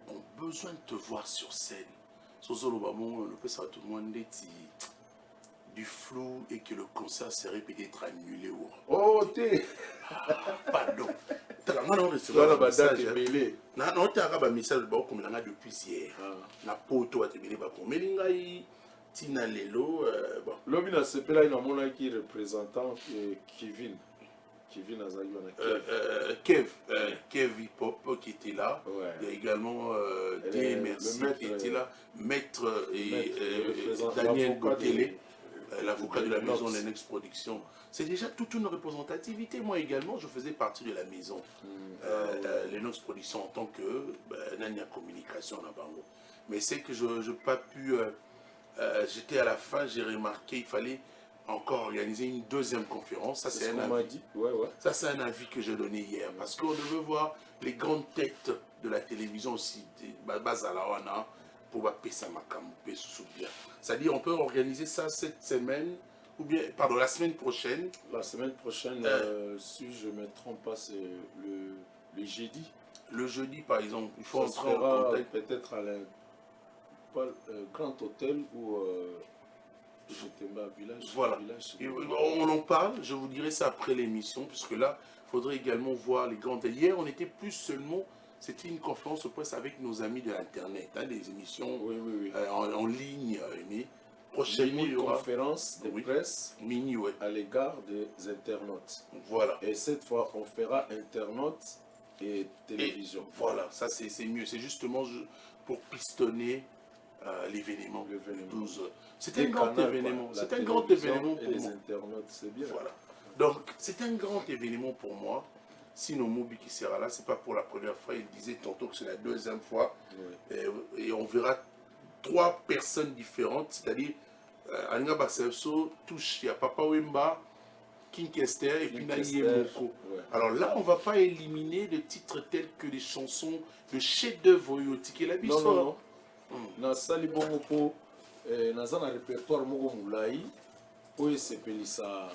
ont besoin de te voir sur scène. So solo babon le peut ça tout le monde dit du flou et que le concert serait peut-être annulé. Oh, t'es... Pardon. Tu as un message depuis hier. La poto a terminé pour Melingaï, Tina Lelo. L'obina Sepela, il y a un qui représentant Kevin. Kev Hip-Hop qui était là. Ouais. Il y a également Merci qui était là. Maître et Daniel Botele. l'avocat de la maison Lennox Production. C'est déjà toute une représentativité. Moi également, je faisais partie de la maison Lennox Production en tant que Nania Communication à Bango. Mais c'est que je n'ai pas pu... j'étais à la fin, j'ai remarqué qu'il fallait encore organiser une deuxième conférence. Ça, c'est un avis. Ça, c'est un avis que j'ai donné hier. Parce qu'on devait voir les grandes têtes de la télévision aussi, Bazalawana, pour Pesa Makamoupe, bien. C'est-à-dire, on peut organiser ça cette semaine, ou bien, pardon, la semaine prochaine. La semaine prochaine, si je ne me trompe pas, c'est le jeudi. Le jeudi, par exemple, il faut entrer en contact. Peut-être à Grand Hôtel ou Village. Voilà. On en parle, je vous dirai ça après l'émission, puisque là, il faudrait également voir les grandes. Hier, on était plus seulement, c'était une conférence de presse avec nos amis de l'Internet, des émissions en ligne. Mais prochainement, il y aura une conférence de presse à l'égard des internautes. Voilà. Et cette fois, on fera internautes et télévision. Et voilà, ça c'est mieux. C'est justement pour pistonner l'événement. C'est un grand événement. C'est un grand événement pour les moi. internautes, c'est bien. Voilà. Donc, c'est un grand événement pour moi. Sinon, Mobi qui sera là, c'est pas pour la première fois. Il disait tantôt que c'est la deuxième fois. Et on verra 3 personnes différentes. C'est-à-dire, Alinga Bassevso touche, il y a Papa Wemba, King Kester et puis Naye Moko. Alors là, on ne va pas éliminer des titres tels que les chansons, le chef-d'œuvre Yotique et la Bissot. Non. Na sali bongo po naza na répertoire moko mulai oyo esepelisa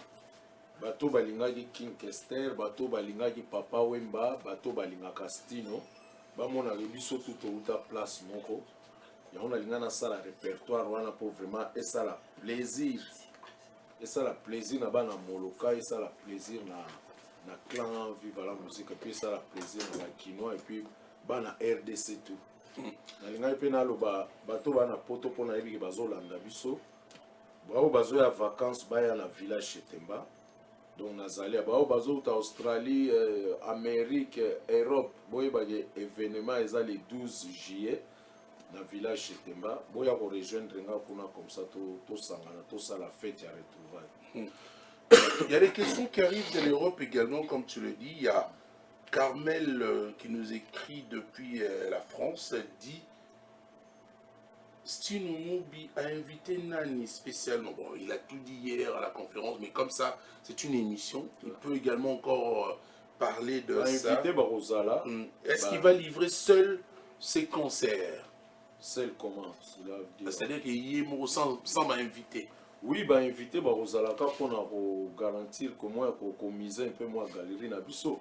bato balingaki King Kester, bato balingaki Papa Wemba, bato balingaka Stino bamonaka biso tout outa place moko yango nalinga nasala répertoire wana po vraiment esala plaisir na bana moloka, esala plaisir na clan Viva la musique, et puis esala plaisir na bakinois et puis bana RDC tout. Nalinga pe naloba bato bana poto pona yebiki bazolanda biso bao bazoya vacances baya na village Chetemba. Donc nazali bao bazouta Australie, Amérique, Europe boyebaki événement eza le 12 juillet na village Chetemba boya ko rejoindre nga kuna comme ça to sangana to ça la fête ya retrouvailles. Il y a des questions qui arrivent de l'Europe également, comme tu le dis. Il y a Carmel qui nous écrit depuis la France, dit Stino Mobi a invité Nani spécialement. Bon, il a tout dit hier à la conférence, mais comme ça, c'est une émission. Il peut également encore parler de ça. Invité Barosala. Est-ce qu'il va livrer seul ses concerts? Seul comment? C'est-à-dire qu'il est sans m'inviter. Oui, bah invité Barosala pour garantir que moi qu'on mise un peu moins galerie na biso.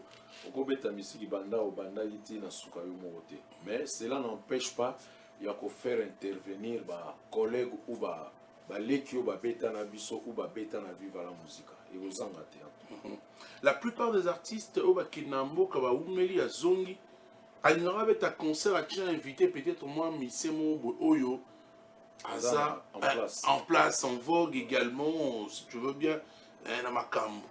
Oko beta misiki banda au banda yiti na sukayo moté. Mais cela n'empêche pas il y a qu'à faire intervenir ba collègues ou ba lekio ba beta na biso ou ba beta na Viva la musique. Et aux théâtre. La plupart des artistes au Bakinambo kaba umeli ya zongi alinga beta concert a déjà invité peut-être moi Misemo Oyo Aza en place, en vogue également, si tu veux bien, un Makambo.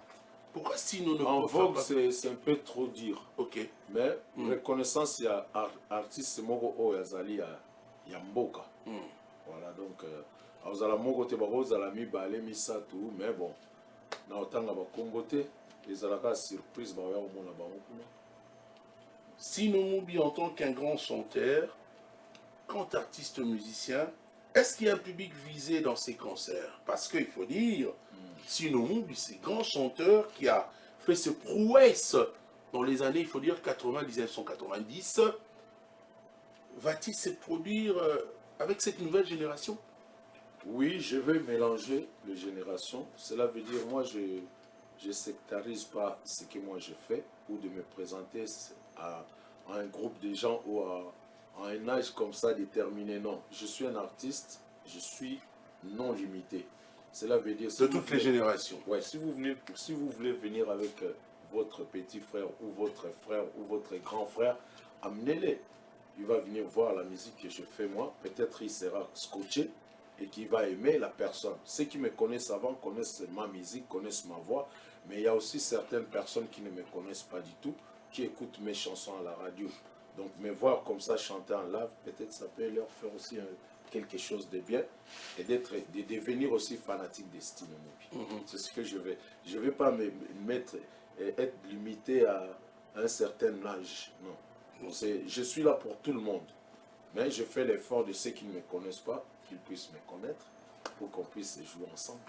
Pourquoi si nous ne en vogue, c'est un peu trop dire. Ok. Mais reconnaissance, il y a artiste Moko Oyazali il y a Mboka. Voilà, donc, Azala Moko Tebaro, Zala Mi Balé, Misatou, mais bon, na otanga ba Kongote, les alaka surprise, ba ya omona ba okuna. Si nous m'oublions en tant qu'un grand chanteur, grand artiste musicien, est-ce qu'il y a un public visé dans ces concerts? Parce qu'il faut dire, sinon, c'est grand chanteur qui a fait ses prouesses dans les années, il faut dire 1990, va-t-il se produire avec cette nouvelle génération? Oui, je vais mélanger les générations. Cela veut dire, moi, je ne sectarise pas ce que moi je fais ou de me présenter à un groupe de gens ou à un âge comme ça déterminé. Non, je suis un artiste, je suis non limité. Cela veut dire... de toutes les générations. Ouais, si vous voulez venir avec votre petit frère ou votre frère ou votre grand frère, amenez-les. Il va venir voir la musique que je fais moi. Peut-être il sera scotché et qu'il va aimer la personne. Ceux qui me connaissent avant connaissent ma musique, connaissent ma voix. Mais il y a aussi certaines personnes qui ne me connaissent pas du tout, qui écoutent mes chansons à la radio. Donc me voir comme ça chanter en live, peut-être ça peut leur faire aussi quelque chose de bien et de devenir aussi fanatique de Stino Mobi. C'est ce que je vais. Je ne vais pas me mettre et être limité à un certain âge. Non. Je suis là pour tout le monde. Mais je fais l'effort de ceux qui ne me connaissent pas, qu'ils puissent me connaître pour qu'on puisse jouer ensemble.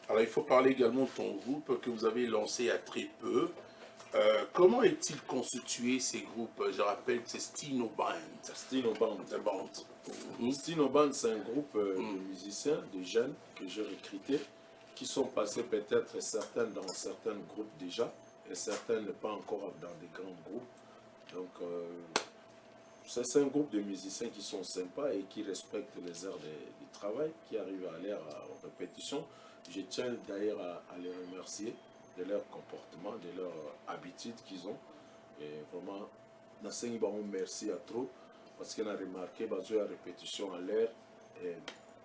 Alors il faut parler également de ton groupe que vous avez lancé il y a très peu. Comment est-il constitué ces groupes? Je rappelle que c'est Stino Band. Stino Band. Stino Band, c'est un groupe de musiciens, de jeunes que j'ai recrutés, qui sont passés peut-être certains dans certains groupes déjà, et certains ne pas encore dans des grands groupes. Donc c'est un groupe de musiciens qui sont sympas et qui respectent les heures du travail, qui arrivent à aller aux répétitions. Je tiens d'ailleurs à les remercier de leur comportement, de leur habitude qu'ils ont. Et vraiment, merci à trop, parce qu'on a remarqué que la répétition à l'air,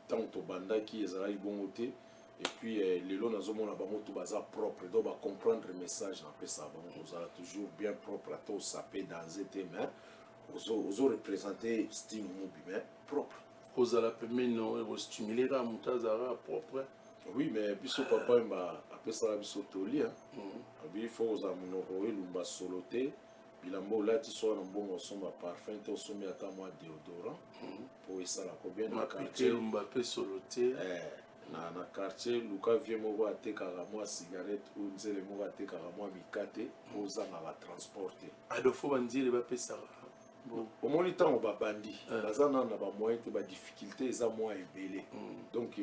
tant au banda qui est à bon côté, et puis les lots nous avons tout bazar propre, donc on va comprendre le message, on a toujours bien propre à tout, ça peut dans les mains, on a représenté style mobile propre. Vous allez stimuler la montazara propre. Oui, mais biso papa m'a appelé ça biso toli hein. Il faut aux amoureux lumba soloté, bilambo là tu sois un bon somba parfum, tu sommes à ta moi déodorant pour ça la combien na quartier lumba pe soloté. Na quartier luka vie mo wa te karamo cigarette ou nzele mo wa te karamo mikate pour ça na la transporter. Adofo bandile ba pe ça. Au moins, temps on va bandi. Dans un an, on a moyen de difficulté, ils ont moins ébélé. Donc,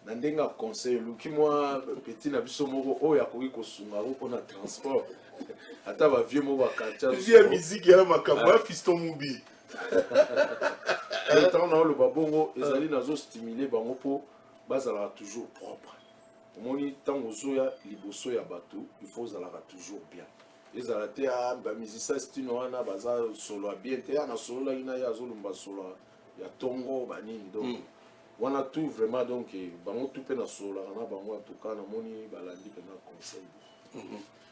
nandenga conseil, luki moi petit na biso moko o ya koki kosunga ko na transport. Ata ba vieux mo ba kancha. Vieux musique ya makamba fiston mubi. Tant na le babongo, ezali nazo stimuler bango po bazala toujours propre. Au moins, temps ozoya liboso ya bato, il faut zala toujours bien. Ils ont été à la musicien Stino wana baza solo bien te na solo ina ya zolumba solo ya tongo banini donc wana tout vraiment donc bango tout pe na solo na bango en tout cas na moni balandi pe na conseil.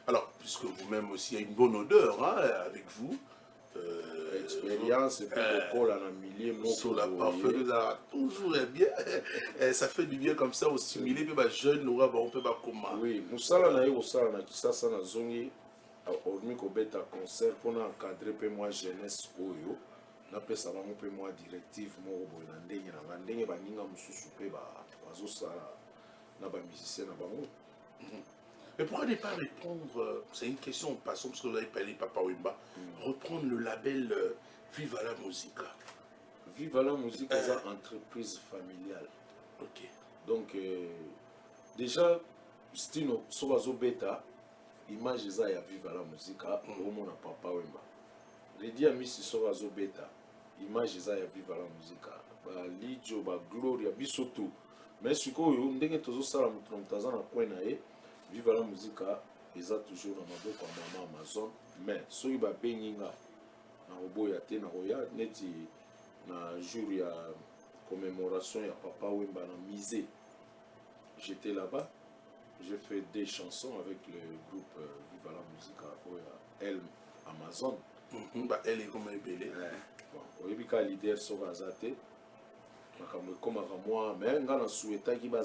Alors puisque vous-même aussi il y a une bonne odeur hein, avec vous expérience et puis le à la milieu sur la parfum toujours bien ça fait du bien comme ça au stimuler pe ba jeune n'aura on peut pas comment. Oui musala na yo sala na kisasa na zongi hormis qu'on bête à concert pour encadrer peu moi jeunesse oyo na pesa bango peu moi directive mo boy na ndenge baninga mususu pe bazo sala na ba musicien na bango. Mais pourquoi ne pas répondre, c'est une question en passant parce que vous avez parlé Papa Wimba, reprendre le label Viva la Musica. Viva la Musica est une entreprise familiale. Ok. Donc déjà Stino Soazo Beta image eza ya Viva la Musica omona Papa Wemba Lady Amisi Soazo Beta image eza ya Viva la Musica ba Lijo ba Gloria bisoto mais sikoyo ndenge tozosala mutu mutaza na coin na ye Viva la Musica eza toujours na maboko ya mama Amazon mais soki ba benginga na oboya te na roya neti na jour ya commémoration ya Papa Wemba na Misé j'étais là-bas. J'ai fait des chansons avec le groupe Viva la Musica, elle Amazon. Elle est comme belle. Bon, il y a leader sur Azate. Comme moi, mais on a souhaité qu'il y ait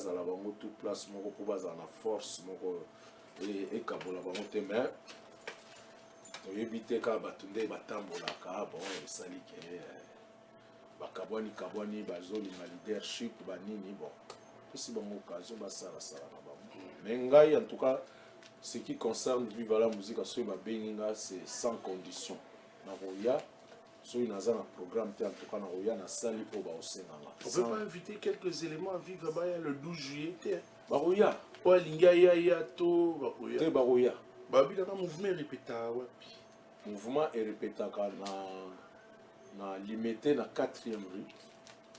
tout place pour la force et kabola bangote mais oyebite ka batunde batambola ka bon esali ke bakabwani kabwani bazolinga leadership banini bon si bon occasion basala sala na bango mais ngai en tout cas ce qui concerne Viva la Musica so ba benginga c'est sans condition na roya so inaza na programme te en tout cas na roya na sali po ba osenganga. On peut pas inviter quelques éléments à Viva Baya le 12 juillet ba roya po linga ya to ba roya te ba roya ba bila na mouvement répéta wapi mouvement et répétaka na limité na 4e rue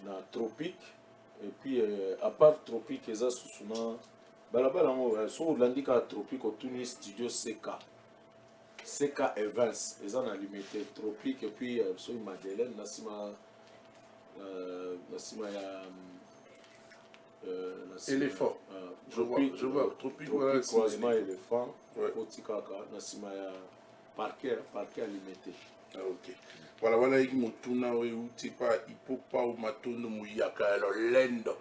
na Tropique et puis à part Tropique eza susuna balabala mo so landika Tropique au Tuni studio CK Evans eza na limité Tropique et puis so Madeleine nasima ya éléphant. Je vois Tropique voilà croisement éléphant otikaka nasima ya parquet à limité. Ah ok. Voilà, il motuna we utipa ipopa ou matono muyaka lendo.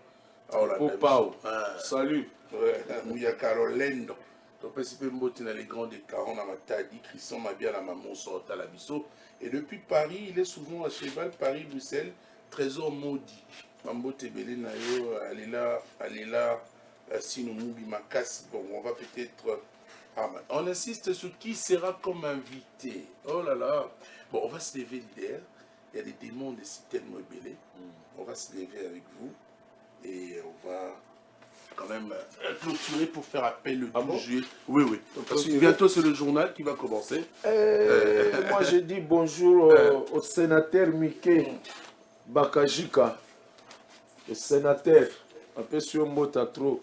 Ipopa. Salut. Ouais, muyaka lendo. Donc c'est peu mbote dans les grands déclarants dans ma taille, Christian m'a bien la maman sort à la biseau. Et depuis Paris, il est souvent à cheval, Paris, Bruxelles, trésor maudit. Mambote belé nayo, elle est là, sinon moubi makas. Bon, on va peut-être. On insiste sur qui sera comme invité. Oh là là. Bon, on va se lever l'hiver. Il y a des démons de cité mobilés. On va se lever avec vous. Et on va quand même clôturer pour faire appel le 12 juillet. Oui, oui. Parce que bientôt, c'est le journal qui va commencer. Moi, je dis bonjour au sénateur Mickey Bakajika. Le sénateur, un peu sur Motatro.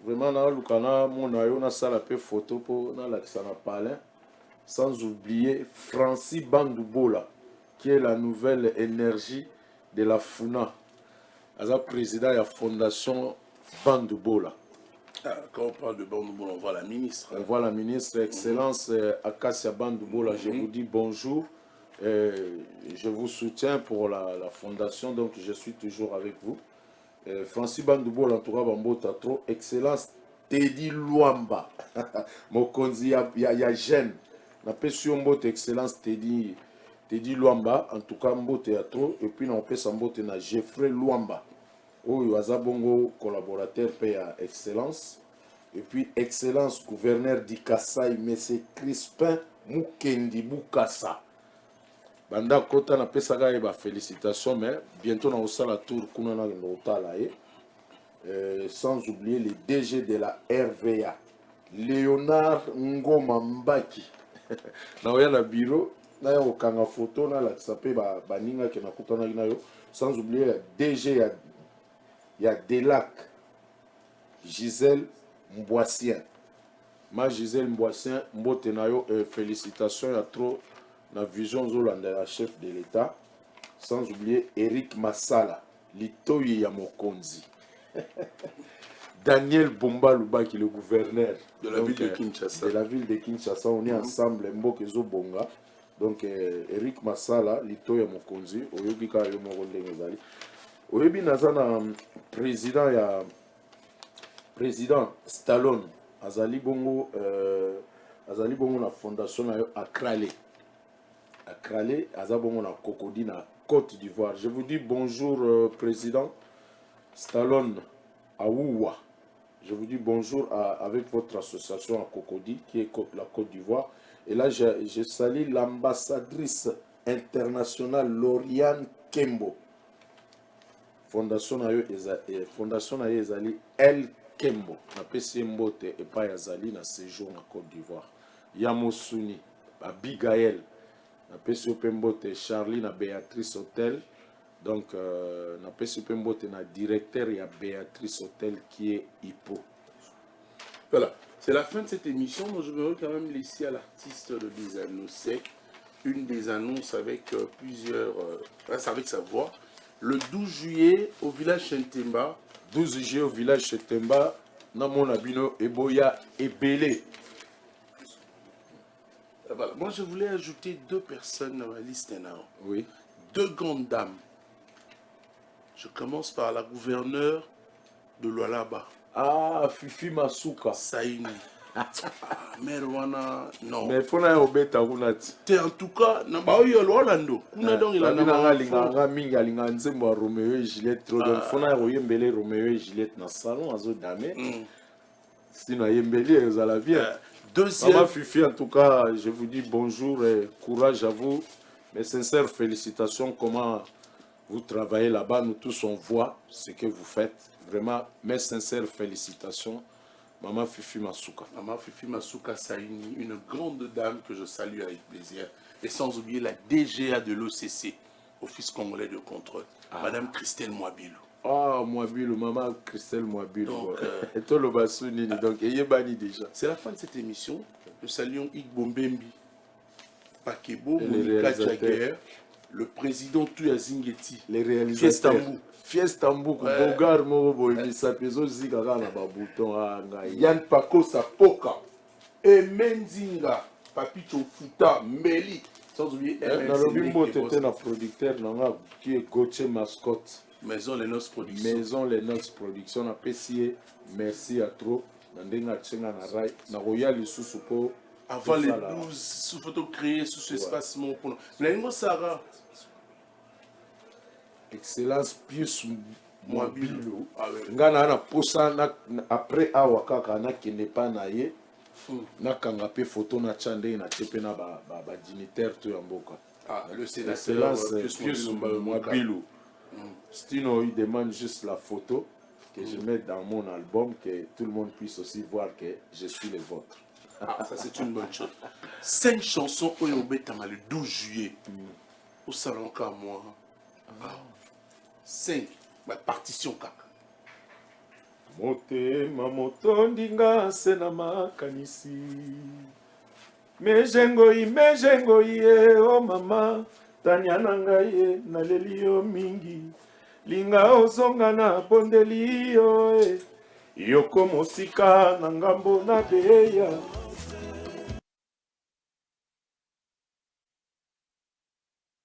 Vraiment, on a salle photo pour l'Alexandre Palin. Sans oublier Francis Bandoubola, qui est la nouvelle énergie de la FUNA. Elle est président de la fondation Bandoubola. Quand on parle de Bandoubola, on voit la ministre. On voit la ministre, Excellence Acacia Bandoubola. Je vous dis bonjour. Je vous soutiens pour la fondation, donc je suis toujours avec vous. Francis Bandoubola, en tout cas, Bambota trop. Excellence Teddy Luamba. Mokonzi, il y a Jeanne. On appelle sur Mbote Excellence Teddy Luamba. En tout cas, Mbote a trop. Et puis, on appelle ça Mbote na Jeffrey Luamba. Oh, il y a bongo collaborateur paye à Excellence. Et puis, Excellence gouverneur d'Ikasai, M. Crispin Mukendi Bukasa. Banda Kota na Pesaga et félicitations, mais bientôt on a la tour Kunana sans oublier les DG de la RVA, Léonard Ngoma Mbaki. Na la bureau, na ya okanga photo na la sapé baninga ke na kutana yo, sans oublier la DG ya Delac, Gisèle Mboissien. Ma Gisèle Mboissien, mbote na yo félicitations ya trop. La vision de la chef de l'État, sans oublier Eric Massala, Litoyi Yamokonzi, Daniel Bomba Lubaki, le gouverneur de la ville de Kinshasa. De la ville de Kinshasa, on est ensemble, Mbokezo Bonga. Donc Eric Massala, Litoyi Yamokonzi, Oyobika Yomorondé Ngezali. Oyebi Nazana, président Stallone, Azali Bongo, la fondation à Kralé. À Kralé, Azabongo na Cocody na Côte d'Ivoire. Je vous dis bonjour, président Stallone Aoua. Je vous dis bonjour avec votre association à Cocody, qui est la Côte d'Ivoire. Et là, je salue l'ambassadrice internationale Lauriane Kembo. Fondation na Ezali El Kembo. Na PC Mbote et pas Yazali na séjour na Côte d'Ivoire. Yamosuni, Abigail. Na PCO Pembote Charlie na Béatrice Hotel. Donc na PCO Pembote na directeur ya Béatrice Hotel qui est Hippo. Voilà, c'est la fin de cette émission. Moi, je voudrais quand même laisser à l'artiste de les annoncer une des annonces avec plusieurs, avec sa voix. Le 12 juillet au village Chentemba. 12 juillet au village Chentemba. Namon Abino Eboya Ebele. Voilà. Moi, je voulais ajouter deux personnes dans ma liste. Oui. Deux grandes dames. Je commence par la gouverneure de Lualaba. Ah, Fifi Masuka. Saïni. Merwana, non. Mais il faut que obeta kunati. En tout cas, na ba yo Orlando. Kuna donc il a na linga minga linga nzembo Romeo et Juliette trop donc faut na oyembele Romeo et Juliette na salon azo dame. Sinon yembeli ezala bien. Deuxième. Maman Fifi, en tout cas, je vous dis bonjour et courage à vous. Mes sincères félicitations. Comment vous travaillez là-bas, nous tous on voit ce que vous faites. Vraiment, mes sincères félicitations. Maman Fifi Masuka. Maman Fifi Masuka Saini, une grande dame que je salue avec plaisir. Et sans oublier la DGA de l'OCC, Office congolais de contrôle, Madame Christelle Mwabilou. Ah, Mwabilou, maman Christelle Mwabilou. Et tout le bassouni, donc, il est banni déjà. C'est la fin de cette émission. Nous saluons Igbo Mbembi, Pakebo, Monika Djaguer, le président Touya Zingeti, les réalisateurs. Fiestambu, Bogar Morobo, Misapezo Zigara na Babuton, Yann Pako Sapoka, et Menzinga, Papito Futa, Meli, Sans oublier nalobi mbote te na producteur nanga qui est Gauthier Mascotte. Maison Les Noces Production. Maison Les Noces Production napesi ye merci à trop na ndenge atyenga na rai na koya lisusu mpo avant les 12 sous photo créé sous ce espacement pour nous Sarah excellence Pius Mwabilu nga na posa après awa kaka nakende pa na ye nakanga pe photo na tia ndenge na tie mpe na badignitaire to ya mboka le sénateur Pius Mwabilu Stino il demande juste la photo que je mette dans mon album, que tout le monde puisse aussi voir que je suis le vôtre. Ah, ça c'est une bonne chose. 5 chansons au Yobetama le 12 juillet au salon Kamwa. 5 partition kaka. Motema motondinga sena makanisi. Mejengoi oh mama tanya nangaye nalelio mingi. Linga ozonga na bondeli yo yoko mosika na ngambo na beya